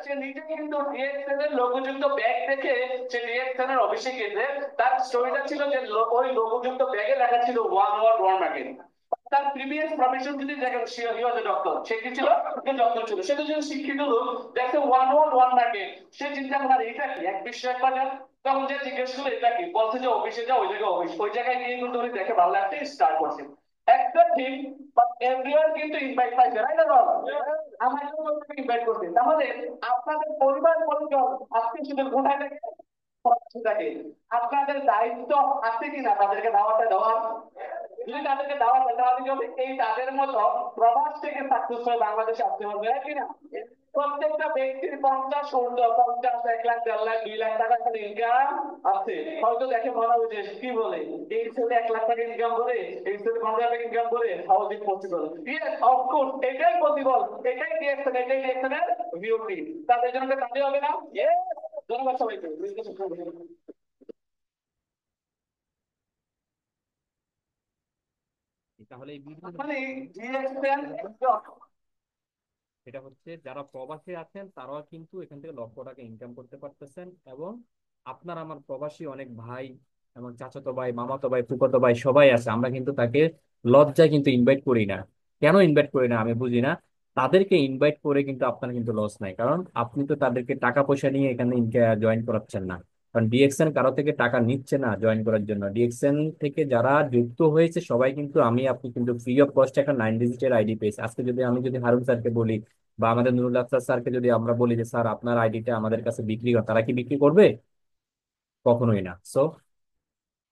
সে নিজে কিন্তু ডিএক্সএল এর লোগোযুক্ত ব্যাগ দেখে সে ডিএক্সএল এর অফিসে গেছে। তার স্টোরিটা ছিল যে ওই লোগোযুক্ত ব্যাগে লেখা ছিল ওয়ান ওয়ার্ড ওয়ান মার্কেট। তার প্রিভিয়াস প্রফেশন যদি দেখেন, হি ওয়াজ এ ডক্টর। সে কি ছিল? ডক্টর ছিল। সে তো শিক্ষিত লোক, দেখে ওয়ান ওয়ার্ড ওয়ান মার্কেট। সে চিন্তা করে এটা কি, এক বিশ্ব এক বাজার। তখন যে জিজ্ঞেস করলো এটা কি, বলছে যে অফিসে যাও, ওই জায়গায় অফিস। ওই জায়গায় গিয়ে কিন্তু উনি দেখে ভালো লাগছে, স্টার্ট করছে। একটা ঠিক, বাট এভরিওয়ান কিন্তু ইনভাইট পাইছে, রাইট অর রং? আমাকেও ইনভাইট করছে। তাহলে আপনাদের পরিবার পরিজন আজকে শুধু কোথায় থাকে? প্রবাসে থাকে। আপনাদের দায়িত্ব আছে কিনা তাদেরকে দাওয়াতে দেওয়া? যদি তাদেরকে দাওয়াত দেয়, তাহলে কি হবে? এই তাদের মতো প্রবাস থেকে সাকসেস হয়ে বাংলাদেশে আসতে হবে, right কিনা? প্রত্যেকটা ব্যক্তির 50, 50, 1 লাখ, 1.5 লাখ, 2 লাখ টাকা করে ইনকাম আছে। হয়তো দেখে মনে হবে যে কি বলে, এই ছেলে 1 লাখ টাকা ইনকাম করে, এই ছেলে 50 টাকা ইনকাম করে, how is it possible? Yes, of course, এটাই পসিবল। এটাই ডিএক্সএল, এটাই ডিএক্সএল এর বিউটি। তাদের জন্য কাজে হবে না? ইয়েস। ধন্যবাদ সবাইকে। তাহলে এই ভিডিও মানে ডিএক্সএল একজন, এটা হচ্ছে যারা প্রবাসী আছেন তারাও কিন্তু এখান থেকে লক্ষ টাকা ইনকাম করতে পারতেছেন। এবং আপনার আমার প্রবাসী অনেক ভাই এবং চাচাতো ভাই, মামাতো ভাই, ফুফাতো ভাই সবাই আছে, আমরা কিন্তু তাকে লজ্জায় কিন্তু ইনভাইট করি না। কেন ইনভাইট করি না আমি বুঝি না। তাদেরকে ইনভাইট করে কিন্তু আপনার কিন্তু লস নাই, কারণ আপনি তো তাদেরকে টাকা পয়সা নিয়ে এখানে জয়েন করাচ্ছেন না। কারণ ডিএক্সএন কারো থেকে টাকা নিচ্ছে না জয়েন করার জন্য। ডিএক্সএন থেকে যারা যুক্ত হয়েছে সবাই কিন্তু, আমি আপনি কিন্তু ফ্রি অফ কস্ট একটা 9 ডিজিটের আইডি পেয়েছি। আজকে যদি আমি যদি হারুন স্যারকে বলি বা আমাদের নুরুল আফসার স্যারকে যদি আমরা বলি যে স্যার আপনার আইডিটা আমাদের কাছে বিক্রি কর, তারা কি বিক্রি করবে? কখনোই না। সো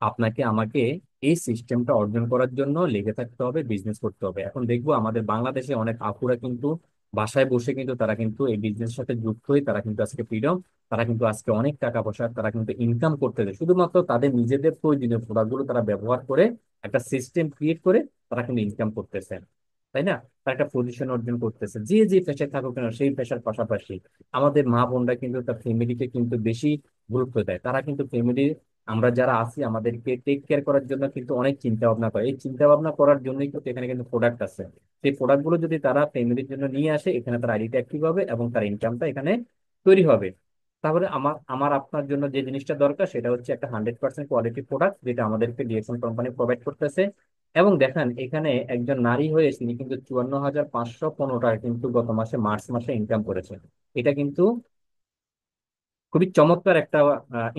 আপনাকে আমাকে এই সিস্টেমটা অর্জন করার জন্য লেগে থাকতে হবে, বিজনেস করতে হবে। এখন দেখবো আমাদের বাংলাদেশে অনেক আপুরা কিন্তু বাসায় বসে কিন্তু তারা কিন্তু এই বিজনেসের সাথে যুক্ত হয়ে তারা কিন্তু আজকে ফ্রিডম, তারা কিন্তু আজকে অনেক টাকা পয়সা তারা কিন্তু ইনকাম করতেছে, শুধুমাত্র তাদের নিজেদের প্রয়োজনীয় প্রোডাক্টগুলো তারা ব্যবহার করে একটা সিস্টেম ক্রিয়েট করে তারা কিন্তু ইনকাম করতেছে। তাই না? তার একটা পজিশন অর্জন করতেছে, যে যে পেশায় থাকুক না সেই পেশার পাশাপাশি আমাদের মা বোনরা কিন্তু তার ফ্যামিলিকে কিন্তু বেশি গুরুত্ব দেয়। তারা কিন্তু ফ্যামিলি, আমরা যারা আছি আমাদেরকে টেক কেয়ার করার জন্য কিন্তু অনেক চিন্তা ভাবনা করে। এই চিন্তা ভাবনা করার জন্যই কিন্তু এখানে কিন্তু প্রোডাক্ট আছে। সেই প্রোডাক্ট গুলো যদি তারা ফ্যামিলির জন্য নিয়ে আসে, এখানে তার আইডিটা অ্যাক্টিভ হবে এবং তার ইনকামটা এখানে তৈরি হবে। তাহলে আমার আমার আপনার জন্য যে জিনিসটা দরকার সেটা হচ্ছে একটা 100% কোয়ালিটি প্রোডাক্ট, যেটা আমাদেরকে ডিএক্সএন কোম্পানি প্রোভাইড করতেছে। এবং দেখেন এখানে একজন নারী হয়ে তিনি কিন্তু 54,515 টাকা কিন্তু গত মাসে মার্চ মাসে ইনকাম করেছে। এটা কিন্তু খুবই চমৎকার একটা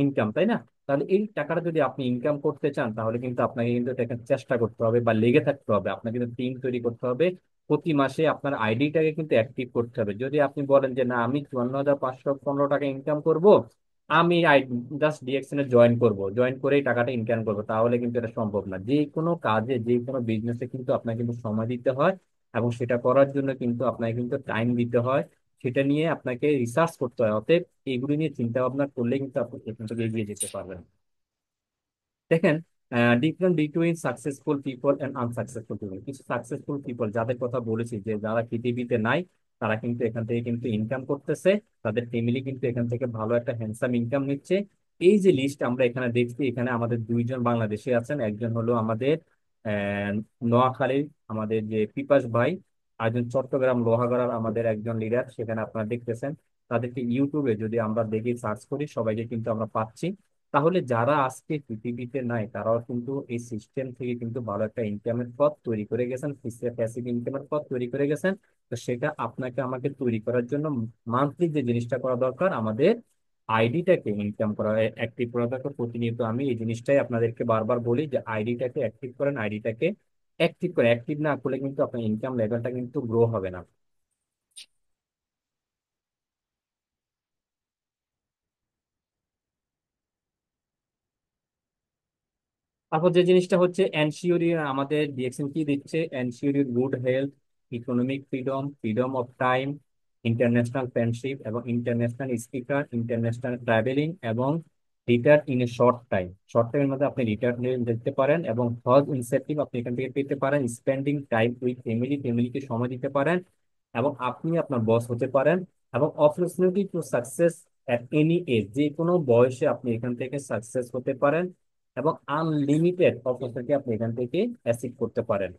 ইনকাম, তাই না? তাহলে এই টাকাটা যদি আপনি ইনকাম করতে চান, তাহলে কিন্তু আপনাকে কিন্তু এটা চেষ্টা করতে হবে বা লেগে থাকতে হবে। আপনাকে কিন্তু টিম তৈরি করতে হবে। প্রতি মাসে আপনার আইডিটাকে কিন্তু অ্যাক্টিভ করতে হবে। যদি আপনি বলেন যে না, আমি 54,515 টাকা ইনকাম করব, আমি জাস্ট ডিএক্সএন এ জয়েন করব, জয়েন করেই টাকাটা ইনকাম করব, তাহলে কিন্তু এটা সম্ভব না। যে কোনো কাজে, যে কোনো বিজনেসে কিন্তু আপনাকে কিন্তু সময় দিতে হয়, এবং সেটা করার জন্য কিন্তু আপনাকে কিন্তু টাইম দিতে হয়। সেটা নিয়ে আপনাকে রিসার্চ করতে হয়। অতএব এইগুলি নিয়ে চিন্তা ভাবনা করলে কিন্তু আপনি এখান থেকে এগিয়ে যেতে পারবেন। দেখেন, different between successful people and unsuccessful people. কিছু সাকসেসফুল পিপল যাদের কথা বলেছি, যে যারা পৃথিবীতে নাই, তারা কিন্তু এখান থেকে কিন্তু ইনকাম করতেছে। তাদের ফ্যামিলি কিন্তু এখান থেকে ভালো একটা হ্যান্ডসাম ইনকাম নিচ্ছে। এই যে লিস্ট আমরা এখানে দেখছি, এখানে আমাদের দুইজন বাংলাদেশি আছেন। একজন হলো আমাদের আহ নোয়াখালীর আমাদের যে পিপাস ভাই, আর একজন চট্টগ্রাম লোহাগড়ার আমাদের একজন লিডার, সেখানে আপনারা দেখতেছেন। তাদেরকে ইউটিউবে যদি আমরা দেখি, সার্চ করি, সবাইকে কিন্তু আমরা পাচ্ছি। তাহলে যারা আজকে পৃথিবীতে নাই, তারাও কিন্তু এই সিস্টেম থেকে কিন্তু ভালো একটা ইনকামের পথ তৈরি করে গেছেন, প্যাসিভ ইনকামের পথ তৈরি করে গেছেন। তো সেটা আপনাকে আমাকে তৈরি করার জন্য মান্থলি যে জিনিসটা করা দরকার, আমাদের আইডিটাকে ইনকাম করা, অ্যাক্টিভ করা দরকার প্রতিনিয়ত। আমি এই জিনিসটাই আপনাদেরকে বারবার বলি যে আইডিটাকে অ্যাক্টিভ করেন, আইডিটাকে অ্যাক্টিভ করে, অ্যাক্টিভ না করলে কিন্তু আপনার ইনকাম লেভেলটা কিন্তু গ্রো হবে না। তারপর যে জিনিসটা হচ্ছে এনসিওরি, আমাদের ডিএক্সএন কি দিচ্ছে, ensuring good health, economic freedom, freedom of time, international friendship এবং ইন্টারন্যাশনাল স্পিকার, ইন্টারন্যাশনাল ট্রাভেলিং এবং retire in a short time. Short টাইমের মধ্যে আপনি রিটায়ার দিতে পারেন, এবং হজ ইনসেন্টিভ আপনি এখান থেকে পেতে পারেন। স্পেন্ডিং টাইম উইথ ফ্যামিলি, ফ্যামিলিকে সময় দিতে পারেন, এবং আপনি আপনার বস হতে পারেন। এবং opportunity to success at any age, যে কোনো বয়সে আপনি এখান থেকে সাকসেস হতে পারেন, এবং আনলিমিটেড অপরচুনিটি আপনি এখান থেকে অ্যাচিভ করতে পারেন।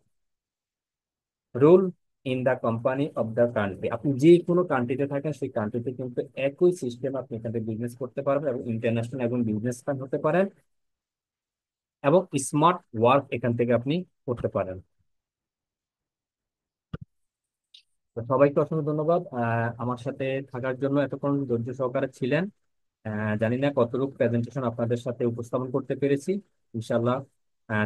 Rule in the company of the country, আপনি যে কোনো কান্ট্রিতে থাকেন সেই কান্ট্রিতে কিন্তু একই সিস্টেম আপনি এখান থেকে বিজনেস করতে পারবেন, এবং ইন্টারন্যাশনাল এবং বিজনেসম্যান হতে পারেন, এবং স্মার্ট ওয়ার্ক এখান থেকে আপনি করতে পারেন। তো সবাইকে অসংখ্য ধন্যবাদ আমার সাথে থাকার জন্য, এতক্ষণ ধৈর্য সহকারে ছিলেন। জানি না কতটুকু প্রেজেন্টেশন আপনাদের সাথে উপস্থাপন করতে পেরেছি। ইনশাল্লাহ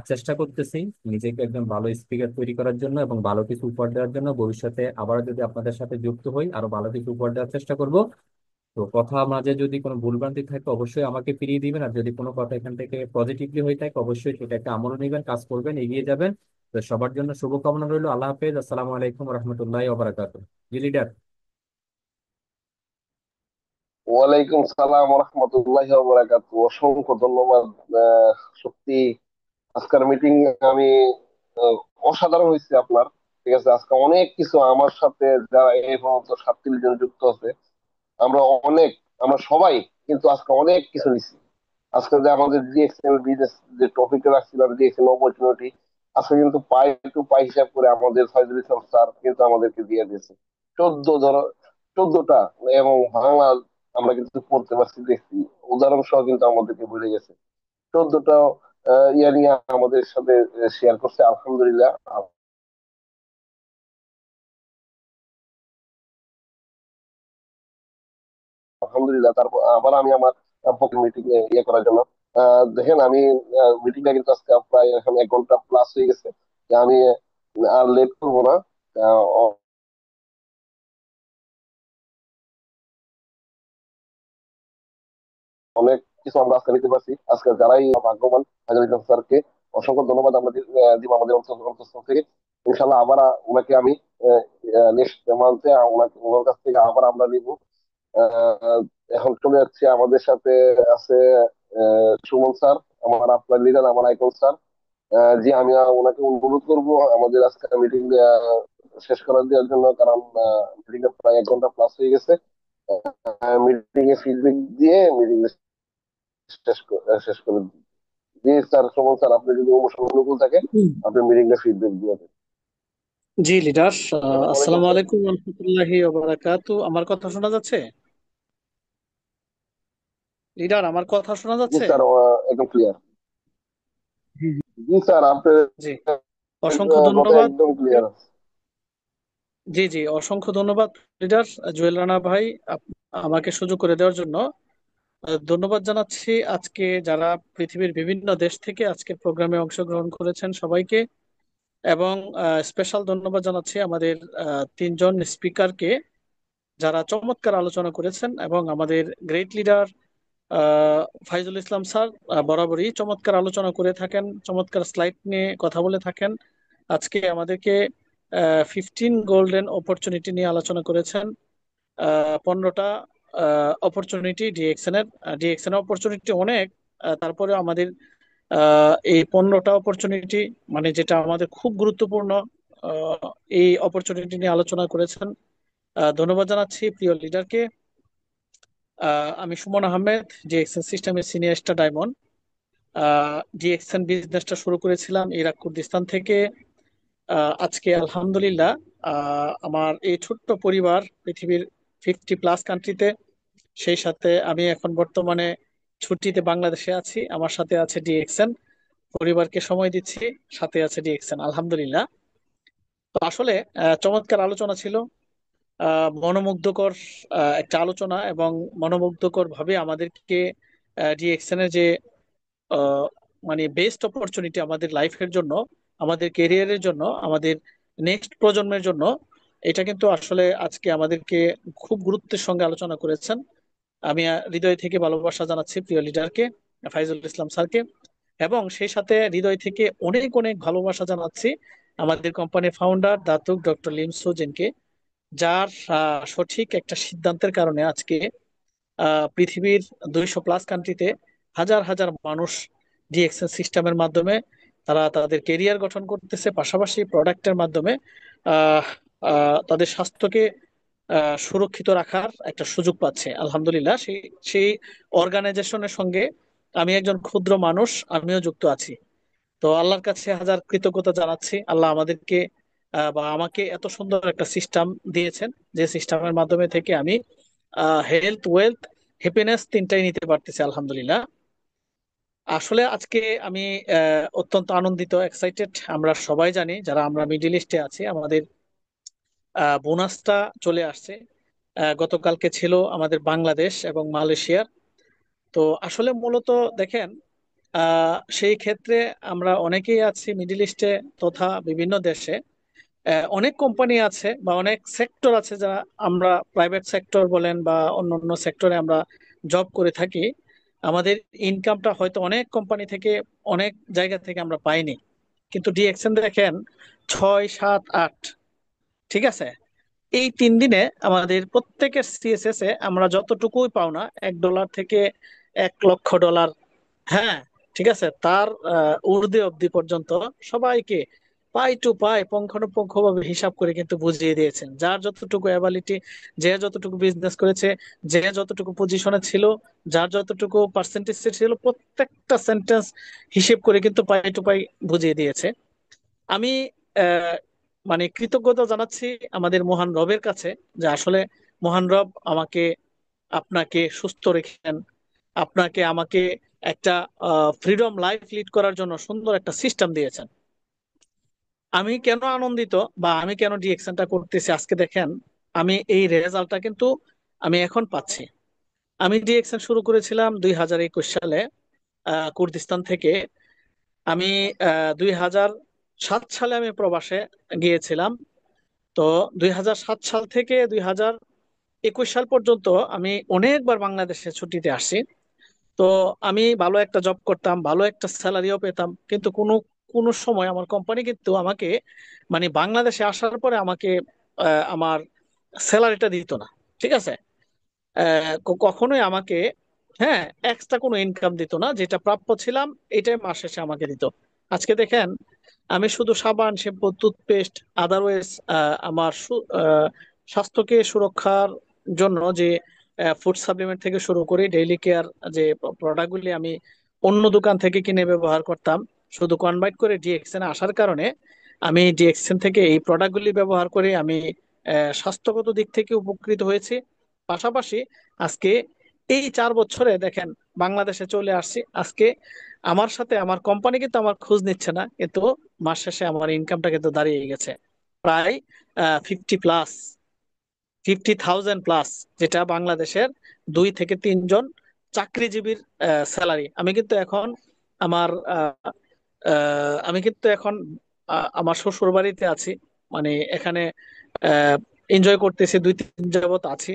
চেষ্টা করতেছি নিজেকে একজন ভালো স্পিকার তৈরি করার জন্য এবং ভালো কিছু উপহার দেওয়ার জন্য। ভবিষ্যতে আবার যদি আপনাদের সাথে যুক্ত হই, আরো ভালো কিছু উপহার দেওয়ার চেষ্টা করব। তো কথা মাঝে যদি কোনো ভুলভ্রান্তি থাকে অবশ্যই আমাকে ফিরিয়ে দিবেন, আর যদি কোনো কথা এখান থেকে পজিটিভলি হয়ে থাকে অবশ্যই সেটাকে আমল নেবেন, কাজ করবেন, এগিয়ে যাবেন। তো সবার জন্য শুভকামনা রইল। আল্লাহ হাফেজ, আসসালামু আলাইকুম রহমতুল্লাহ ওবরাকাত। জি লিডার। ওয়ালাইকুম সালাম রহমতুল্লাহ বারাকাতু। অসংখ্য ধন্যবাদ। আহ, সত্যি আজকের মিটিং আমি আহ, অসাধারণ হয়েছে আপনার। ঠিক আছে, আজকে অনেক কিছু আমার সাথে যারা এই পর্যন্ত 37 জন যুক্ত আছে, আমরা অনেক, আমরা সবাই কিন্তু আজকে অনেক কিছু নিচ্ছি। আজকে যে আমাদের ডিএক্সএল বিজনেস যে টপিকে রাখছিলাম, ডিএক্সএল অপরচুনিটি, আজকে কিন্তু পাই টু পাই হিসাব করে আমাদের ফয়জুল ইসলাম স্যার কিন্তু আমাদেরকে দিয়ে দিয়েছে 14 ধর 14টা, এবং বাংলা আমরা কিন্তু পড়তে পারছি, দেখছি উদাহরণ সহ কিন্তু আমাদেরকে বলে গেছে 14টা ইয়া নিয়ে আমাদের সাথে শেয়ার করছে। আলহামদুলিল্লাহ, আলহামদুলিল্লাহ। তারপর আবার আমি আমার মিটিং ইয়ে করার জন্য দেখেন, আমি মিটিংটা কিন্তু আজকে প্রায় এখন 1 ঘন্টা প্লাস হয়ে গেছে, যে আমি আর লেট করবো না। আহ, অনেক কিছু আমরা আজকে নিতে পারছি। আজকে যারাই ভাগ্যবান, হাজার স্যারকে অসংখ্য ধন্যবাদ আমরা দিব আমাদের অন্তঃস্থল থেকে। ইনশাল্লাহ আবার ওনাকে আমি নেক্সট মান্থে ওনাকে, ওনার কাছ থেকে আবার আমরা নিব। আহ, এখন চলে যাচ্ছে, আমাদের সাথে আছে সুমন স্যার, আমার আপনার লিডার, আমার আইকন স্যার। জি, আমি ওনাকে অনুরোধ করবো আমাদের আজকে মিটিং শেষ করে দেওয়ার জন্য, কারণ মিটিং প্রায় 1 ঘন্টা প্লাস হয়ে গেছে। মিটিং এ ফিডব্যাক দিয়ে মিটিং শেষ করে দিই। জি স্যার, সুমন স্যার, আপনি যদি অবসর অনুকূল থাকে হুম। আপনি মিটিং এ ফিডব্যাক দিয়ে দেন। জি লিডার, আসসালামু আলাইকুম আসসালামু স্যার। আলাইকুম রহমতুল্লাহি ওবারাকাতু। আমার কথা শোনা যাচ্ছে? লিডার, আমার কথা শোনা জি যাচ্ছে? স্যার, একদম ক্লিয়ার। জি জি। জি স্যার, আপনার জি, অসংখ্য কথা ধন্যবাদ। একদম ক্লিয়ার আছে। জি জি, অসংখ্য ধন্যবাদ লিডার জুয়েল রানা ভাই, আমাকে সুযোগ করে দেওয়ার জন্য। ধন্যবাদ জানাচ্ছি আজকে যারা পৃথিবীর বিভিন্ন দেশ থেকে আজকের প্রোগ্রামে অংশগ্রহণ করেছেন সবাইকে। এবং স্পেশাল ধন্যবাদ জানাচ্ছি আমাদের তিনজন স্পিকারকে, যারা চমৎকার আলোচনা করেছেন। এবং আমাদের গ্রেট লিডার ফাইজুল ইসলাম স্যার বরাবরই চমৎকার আলোচনা করে থাকেন, চমৎকার স্লাইড নিয়ে কথা বলে থাকেন। আজকে আমাদেরকে 15 গোল্ডেন অপরচুনিটি নিয়ে আলোচনা করেছেন। 15টা অপরচুনিটি ডিএক্সএন এর অপরচুনিটি অনেক। তারপরে আমাদের এই 15টা অপরচুনিটি, মানে যেটা আমাদের খুব গুরুত্বপূর্ণ, আহ, এই অপরচুনিটি নিয়ে আলোচনা করেছেন। ধন্যবাদ জানাচ্ছি প্রিয় লিডারকে। আমি সুমন আহমেদ, ডিএক্সএন সিস্টেমের সিনিয়র স্টার ডায়মন্ড। ডিএক্সএন বিজনেসটা শুরু করেছিলাম ইরাক কুর্দিস্তান থেকে। আজকে আলহামদুলিল্লাহ আমার এই ছোট্ট পরিবার পৃথিবীর 50+ কান্ট্রিতে। সেই সাথে আমি এখন বর্তমানে ছুটিতে বাংলাদেশে আছি, আমার সাথে আছে ডিএক্সএন। পরিবারকে সময় দিচ্ছি, সাথে আছে ডিএক্সএন, আলহামদুলিল্লাহ। তো আসলে চমৎকার আলোচনা ছিল, মনোমুগ্ধকর একটা আলোচনা। এবং মনোমুগ্ধকর ভাবে আমাদেরকে ডিএক্সএন এর যে আহ, মানে বেস্ট অপরচুনিটি আমাদের লাইফের জন্য, আমাদের কেরিয়ারের জন্য, আমাদের নেক্সট প্রজন্মের জন্য, এটা কিন্তু আসলে আজকে আমাদেরকে খুব গুরুত্বের সঙ্গে আলোচনা করেছেন। আমি হৃদয় থেকে ভালোবাসা জানাচ্ছি প্রিয় লিডারকে, ফাইজুল ইসলাম স্যারকে। এবং সেই সাথে হৃদয় থেকে অনেক অনেক ভালোবাসা জানাচ্ছি আমাদের কোম্পানির ফাউন্ডার দাতুক ডক্টর লিমসো জেনকে, যার সঠিক একটা সিদ্ধান্তের কারণে আজকে পৃথিবীর 200+ কান্ট্রিতে হাজার হাজার মানুষ ডিএক্সএন সিস্টেমের মাধ্যমে তারা তাদের কেরিয়ার গঠন করতেছে, পাশাপাশি প্রোডাক্টের মাধ্যমে আহ, তাদের স্বাস্থ্যকে সুরক্ষিত রাখার একটা সুযোগ পাচ্ছে। আলহামদুলিল্লাহ, সেই সেই অর্গানাইজেশনের সঙ্গে আমি একজন ক্ষুদ্র মানুষ, আমিও যুক্ত আছি। তো আল্লাহর কাছে হাজার কৃতজ্ঞতা জানাচ্ছি। আল্লাহ আমাদেরকে বা আমাকে এত সুন্দর একটা সিস্টেম দিয়েছেন, যে সিস্টেমের মাধ্যমে থেকে আমি হেলথ, ওয়েলথ, হ্যাপিনেস তিনটাই নিতে পারতেছি, আলহামদুলিল্লাহ। আসলে আজকে আমি অত্যন্ত আনন্দিত, এক্সাইটেড। আমরা সবাই জানি যারা আমরা মিডিল ইস্টে আছি, আমাদের বোনাসটা চলে আসছে। গতকালকে ছিল আমাদের বাংলাদেশ এবং মালয়েশিয়ার। তো আসলে মূলত দেখেন, সেই ক্ষেত্রে আমরা অনেকেই আছি মিডিল ইস্টে তথা বিভিন্ন দেশে। অনেক কোম্পানি আছে বা অনেক সেক্টর আছে, যারা আমরা প্রাইভেট সেক্টর বলেন বা অন্য অন্য সেক্টরে আমরা জব করে থাকি। আমাদের ইনকামটা হয়তো অনেক কোম্পানি থেকে, অনেক জায়গা থেকে আমরা পাইনি। কিন্তু ডিএক্সএন দেখেন, 6, 7, 8, ঠিক আছে, এই 3 দিনে আমাদের প্রত্যেকের সিএসএস এ আমরা যতটুকুই পাও না, $1 থেকে $1,00,000, হ্যাঁ, ঠিক আছে, তার ঊর্ধ্বে অবধি পর্যন্ত সবাইকে পাই টু পাই পুঙ্খানুপুঙ্খ ভাবে হিসাব করে কিন্তু বুঝিয়ে দিয়েছেন। যার যতটুকু অ্যাবিলিটি, যে যতটুকু বিজনেস করেছে, যে যতটুকু পজিশনে ছিল, যার যতটুকু পার্সেন্টেজ ছিল, প্রত্যেকটা সেন্টেন্স হিসেব করে কিন্তু পাই টু পাই বুঝিয়ে দিয়েছে। আমি আহ, মানে কৃতজ্ঞতা জানাচ্ছি আমাদের মহান রবের কাছে, যে আসলে মহান রব আমাকে, আপনাকে সুস্থ রেখেছেন, আপনাকে আমাকে একটা ফ্রিডম লাইফ লিড করার জন্য সুন্দর একটা সিস্টেম দিয়েছেন। আমি কেন আনন্দিত বা আমি কেন ডিএকশনটা করতেছি আজকে দেখেন, আমি এই রেজাল্টটা কিন্তু আমি এখন পাচ্ছি। আমি ডিএকশন শুরু করেছিলাম 2021 সালে কুর্দিস্তান থেকে। আমি 2007 সালে আমি প্রবাসে গিয়েছিলাম। তো 2007 সাল থেকে 2021 সাল পর্যন্ত আমি অনেকবার বাংলাদেশে ছুটিতে আসি। তো আমি ভালো একটা জব করতাম, ভালো একটা স্যালারিও পেতাম, কিন্তু কোনো কোনো সময় আমার কোম্পানি কিন্তু আমাকে, মানে বাংলাদেশে আসার পরে আমাকে আমার স্যালারিটা দিত না, ঠিক আছে। কখনোই আমাকে, হ্যাঁ, এক্সট্রা কোনো ইনকাম দিত না, যেটা প্রাপ্য ছিলাম এটাই মাস শেষে আমাকে দিত। আজকে দেখেন আমি শুধু সাবান, শ্যাম্পু, টুথপেস্ট, আদারওয়াইজ আমার স্বাস্থ্যকে সুরক্ষার জন্য যে ফুড সাপ্লিমেন্ট থেকে শুরু করে ডেইলি কেয়ার যে প্রোডাক্টগুলি আমি অন্য দোকান থেকে কিনে ব্যবহার করতাম, শুধু কনভার্ট করে ডিএক্সএন আসার কারণে আমি ডিএক্সএন থেকে এই প্রোডাক্টগুলি ব্যবহার করে আমি স্বাস্থ্যগত দিক থেকে উপকৃত হয়েছি। পাশাপাশি আজকে এই 4 বছরে দেখেন বাংলাদেশে চলে আসছি। আজকে আমার সাথে আমার কোম্পানি কিন্তু আমার খোঁজ নিচ্ছে না, কিন্তু মাস শেষে আমার ইনকামটা কিন্তু দাঁড়িয়ে গেছে প্রায় 50+, 50,000+, যেটা বাংলাদেশের 2 থেকে 3 জন চাকরিজীবীর স্যালারি। আমি কিন্তু এখন আমার আমি কিন্তু এখন আমার শ্বশুর বাড়িতে আছি, মানে এখানে এনজয় করতেছি, 2-3 যাবত আছি।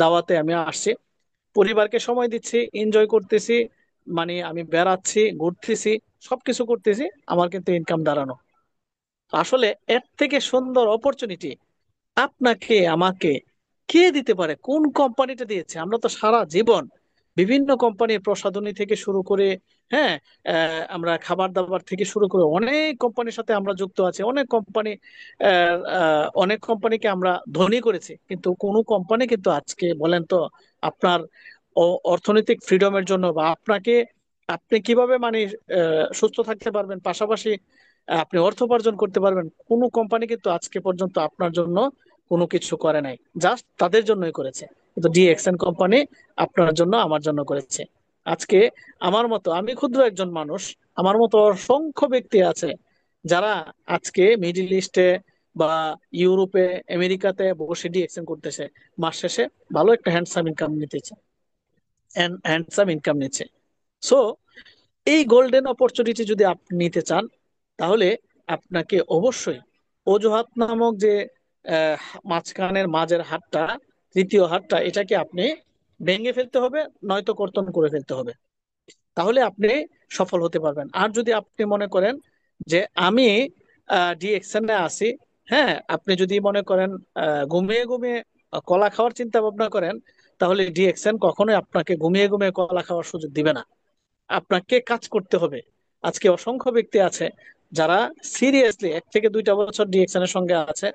দাওয়াতে আমি আসছি, পরিবারকে সময় দিচ্ছি, এনজয় করতেছি, মানে আমি বেড়াচ্ছি, ঘুরতেছি, সবকিছু করতেছি, আমার কিন্তু ইনকাম দাঁড়ানো। আসলে এর থেকে সুন্দর অপরচুনিটি আপনাকে আমাকে কে দিতে পারে? কোন কোম্পানিটা দিয়েছে? আমরা তো সারা জীবন বিভিন্ন কোম্পানির প্রসাধনী থেকে শুরু করে, হ্যাঁ, আমরা খাবার দাবার থেকে শুরু করে অনেক কোম্পানির সাথে আমরা যুক্ত আছি। অনেক কোম্পানিকে আমরা ধনী করেছি, কিন্তু কোনো কোম্পানি কিন্তু আজকে বলেন তো আপনার অর্থনৈতিক ফ্রিডমের জন্য বা আপনি কিভাবে মানে সুস্থ থাকতে পারবেন, পাশাপাশি আপনি অর্থ উপার্জন করতে পারবেন, কোনো কোম্পানি কিন্তু আজকে পর্যন্ত আপনার জন্য কোনো কিছু করে নাই। জাস্ট তাদের জন্যই করেছে, কিন্তু ডিএক্সএন কোম্পানি আপনার জন্য আমার জন্য করেছে। আজকে আমার মতো, আমি ক্ষুদ্র একজন মানুষ, আমার মতো অসংখ্য ব্যক্তি আছে যারা আজকে মিডিল ইস্টে বা ইউরোপে, আমেরিকাতে বসে ডিএক্সএন করতেছে, মাস শেষে ভালো একটা হ্যান্ডসাম ইনকাম নিচ্ছে। সো এই গোল্ডেন অপরচুনিটি যদি আপনি নিতে চান, তাহলে আপনাকে অবশ্যই অজুহাত নামক যে আহ, মাঝখানের মাঝের হাতটা, তৃতীয় হাতটা, এটাকে আপনি ভেঙে ফেলতে হবে, নয়তো কর্তন করে ফেলতে হবে। তাহলে আপনি সফল হতে পারবেন। আর যদি আপনি মনে করেন যে আমি ডিএকশনে আছি, হ্যাঁ, আপনি যদি মনে করেন ঘুমিয়ে ঘুমিয়ে কলা খাওয়ার চিন্তা ভাবনা করেন, তাহলে ডিএকশন কখনোই আপনাকে ঘুমিয়ে ঘুমিয়ে কলা খাওয়ার সুযোগ দিবে না। আপনাকে কাজ করতে হবে। আজকে অসংখ্য ব্যক্তি আছে যারা সিরিয়াসলি 1 থেকে 2টা বছর ডিএকশনের সঙ্গে আছে,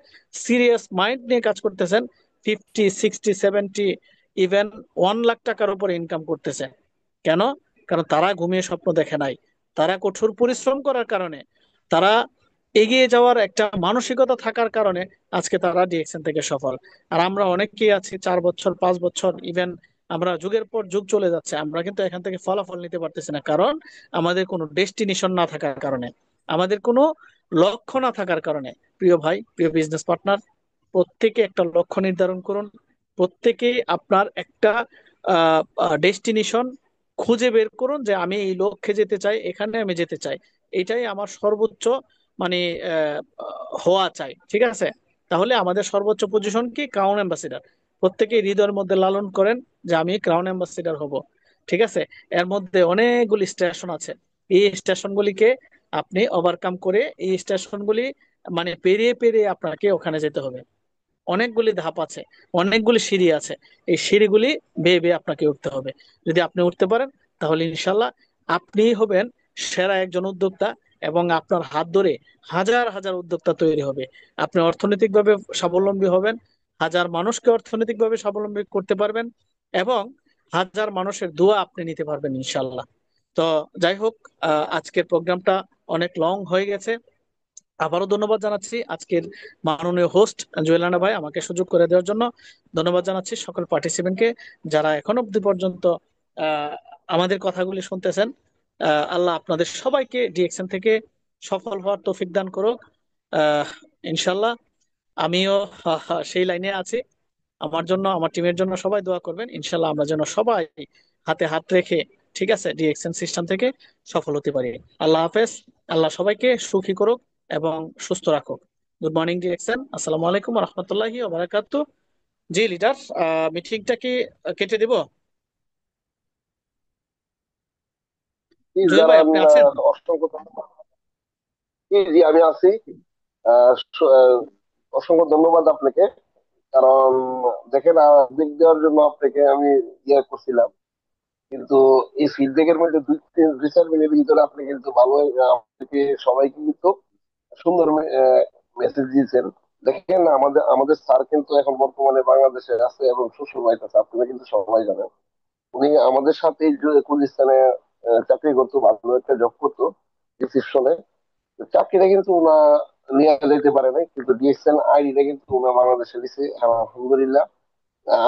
সিরিয়াস মাইন্ড নিয়ে কাজ করতেছেন, 50, 60, 70, ইভেন 1 লাখ টাকার উপরে ইনকাম করতেছে। কেন? কারণ তারা ঘুমিয়ে স্বপ্ন দেখে নাই, তারা কঠোর পরিশ্রম করার কারণে, তারা এগিয়ে যাওয়ার একটা মানসিকতা থাকার কারণে আজকে তারা ডিএকশন থেকে সফল। আর আমরা অনেকেই আছি 4 বছর, 5 বছর, ইভেন আমরা যুগের পর যুগ চলে যাচ্ছে, আমরা কিন্তু এখান থেকে ফলাফল নিতে পারতেছি না। কারণ আমাদের কোনো ডেস্টিনেশন না থাকার কারণে, আমাদের কোনো লক্ষ্য না থাকার কারণে। প্রিয় ভাই, প্রিয় বিজনেস পার্টনার, প্রত্যেকে একটা লক্ষ্য নির্ধারণ করুন। প্রত্যেকে আপনার একটা ডেস্টিনেশন খুঁজে বের করুন, যে আমি এই লক্ষ্যে যেতে চাই, এখানে আমি যেতে চাই, এটাই আমার সর্বোচ্চ মানে আহ, হওয়া চাই। ঠিক আছে? তাহলে আমাদের সর্বোচ্চ পজিশন কি? Crown ambassador. প্রত্যেকে হৃদয়ের মধ্যে লালন করেন যে আমি ক্রাউন অ্যাম্বাসিডার হব। ঠিক আছে? এর মধ্যে অনেকগুলি স্টেশন আছে, এই স্টেশনগুলিকে আপনি ওভারকাম করে, এই স্টেশনগুলি মানে পেরিয়ে পেরিয়ে আপনাকে ওখানে যেতে হবে। অনেকগুলি ধাপ আছে, অনেকগুলি সিঁড়ি আছে, এই সিঁড়িগুলি বেয়ে বেয়ে আপনাকে উঠতে হবে। যদি আপনি উঠতে পারেন, তাহলে ইনশাল্লাহ আপনি হবেন সেরা একজন উদ্যোক্তা, এবং আপনার হাত ধরে হাজার হাজার উদ্যোক্তা তৈরি হবে। আপনি অর্থনৈতিকভাবে স্বাবলম্বী হবেন, হাজার মানুষকে অর্থনৈতিকভাবে স্বাবলম্বী করতে পারবেন, এবং হাজার মানুষের দোয়া আপনি নিতে পারবেন ইনশাল্লাহ। তো যাই হোক, আজকের প্রোগ্রামটা অনেক লং হয়ে গেছে। আবারও ধন্যবাদ জানাচ্ছি আজকের মাননীয় হোস্ট জুয়েল রানা ভাই, আমাকে সুযোগ করে দেওয়ার জন্য। ধন্যবাদ জানাচ্ছি সকল পার্টিসিপেন্টকে যারা এখন অব্দি পর্যন্ত আহ, আমাদের কথাগুলি শুনতেছেন। আল্লাহ আপনাদের সবাইকে ডিএকশন থেকে সফল হওয়ার তৌফিক দান করুক। আহ, ইনশাল্লাহ আমিও সেই লাইনে আছি। আমার জন্য, আমার টিমের জন্য সবাই দোয়া করবেন, ইনশাল্লাহ আমরা যেন সবাই হাতে হাত রেখে, ঠিক আছে, ডিএক্সএন সিস্টেম থেকে সফল হতে পারি। আল্লাহ হাফেজ। আল্লাহ সবাইকে সুখী করুক এবং সুস্থ রাখুক। গুড মর্নিং ডিএক্সএন, আসসালামু আলাইকুম রহমতুল্লাহি ওবারাকাতু। জি লিডার, মিটিংটা কি কেটে দিব? জি জুয়েল ভাই দাঁড়ান, আপনি আছেন? অসংখ্য ধন্যবাদ। জি জি, আমি আছি। অসংখ্য ধন্যবাদ আপনাকে। কারণ দেখেন, দিক দেওয়ার জন্য আপনাকে আমি ইয়ে করছিলাম। কিন্তু এই ফিডব্যাকের মধ্যে দুই চার মিনিটের ভিতরে আপনি কিন্তু ভালো আপনাকে সবাইকে কিন্তু সুন্দর মেসেজ দিয়েছেন। দেখেন আমাদের আমাদের স্যার কিন্তু এখন বর্তমানে বাংলাদেশে আছে এবং শ্বশুর বাড়িতে আছে, আপনারা কিন্তু সবাই জানেন। উনি আমাদের সাথে কুলিস্তানে চাকরি করতো, ভালো একটা জব করতো রিসিপশনে। চাকরিটা কিন্তু উনা নিয়ে যেতে পারে নাই, কিন্তু ডিএসএন আইডিটা কিন্তু উনা বাংলাদেশে দিছে। আলহামদুলিল্লাহ।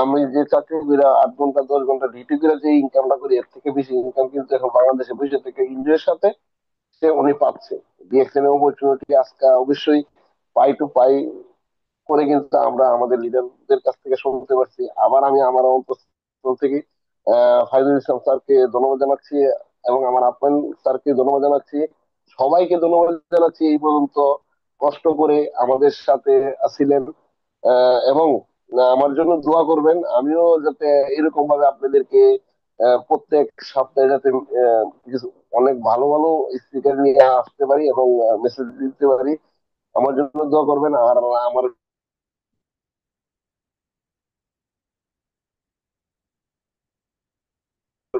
আমি যে চাকরি করে 8 ঘন্টা 10 ঘন্টা ডিউটি করে যে ইনকামটা করি, এর থেকে বেশি ইনকাম কিন্তু এখন বাংলাদেশে বসে থেকে এনজয়ের সাথে সে উনি পাচ্ছে। ডিএসএন এর অপরচুনিটি আজকে অবশ্যই পাই টু পাই করে কিন্তু আমরা আমাদের লিডারদের কাছ থেকে শুনতে পারছি। আবার আমি আমার অন্তঃস্থল থেকে ফাইজুল ইসলাম স্যারকে ধন্যবাদ জানাচ্ছি এবং আমার আপ্যায়ন স্যারকে ধন্যবাদ জানাচ্ছি, সবাইকে ধন্যবাদ জানাচ্ছি এই পর্যন্ত কষ্ট করে আমাদের সাথে ছিলেন। এবং আমার জন্য দোয়া করবেন, আমিও যাতে এরকম ভাবে আপনাদেরকে প্রত্যেক সপ্তাহে যাতে কিছু অনেক ভালো ভালো স্পিকার নিয়ে আসতে পারি এবং মেসেজ দিতে পারি। আমার জন্য দোয়া করবেন। আর আমার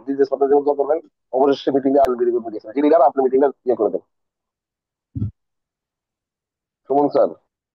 বিজনেস পার্টনার জন্য দোয়া করবেন। অবশ্যই মিটিং এ আসবেন, আপনি মিটিংটা ইয়ে করে দেন। সুমন স্যার।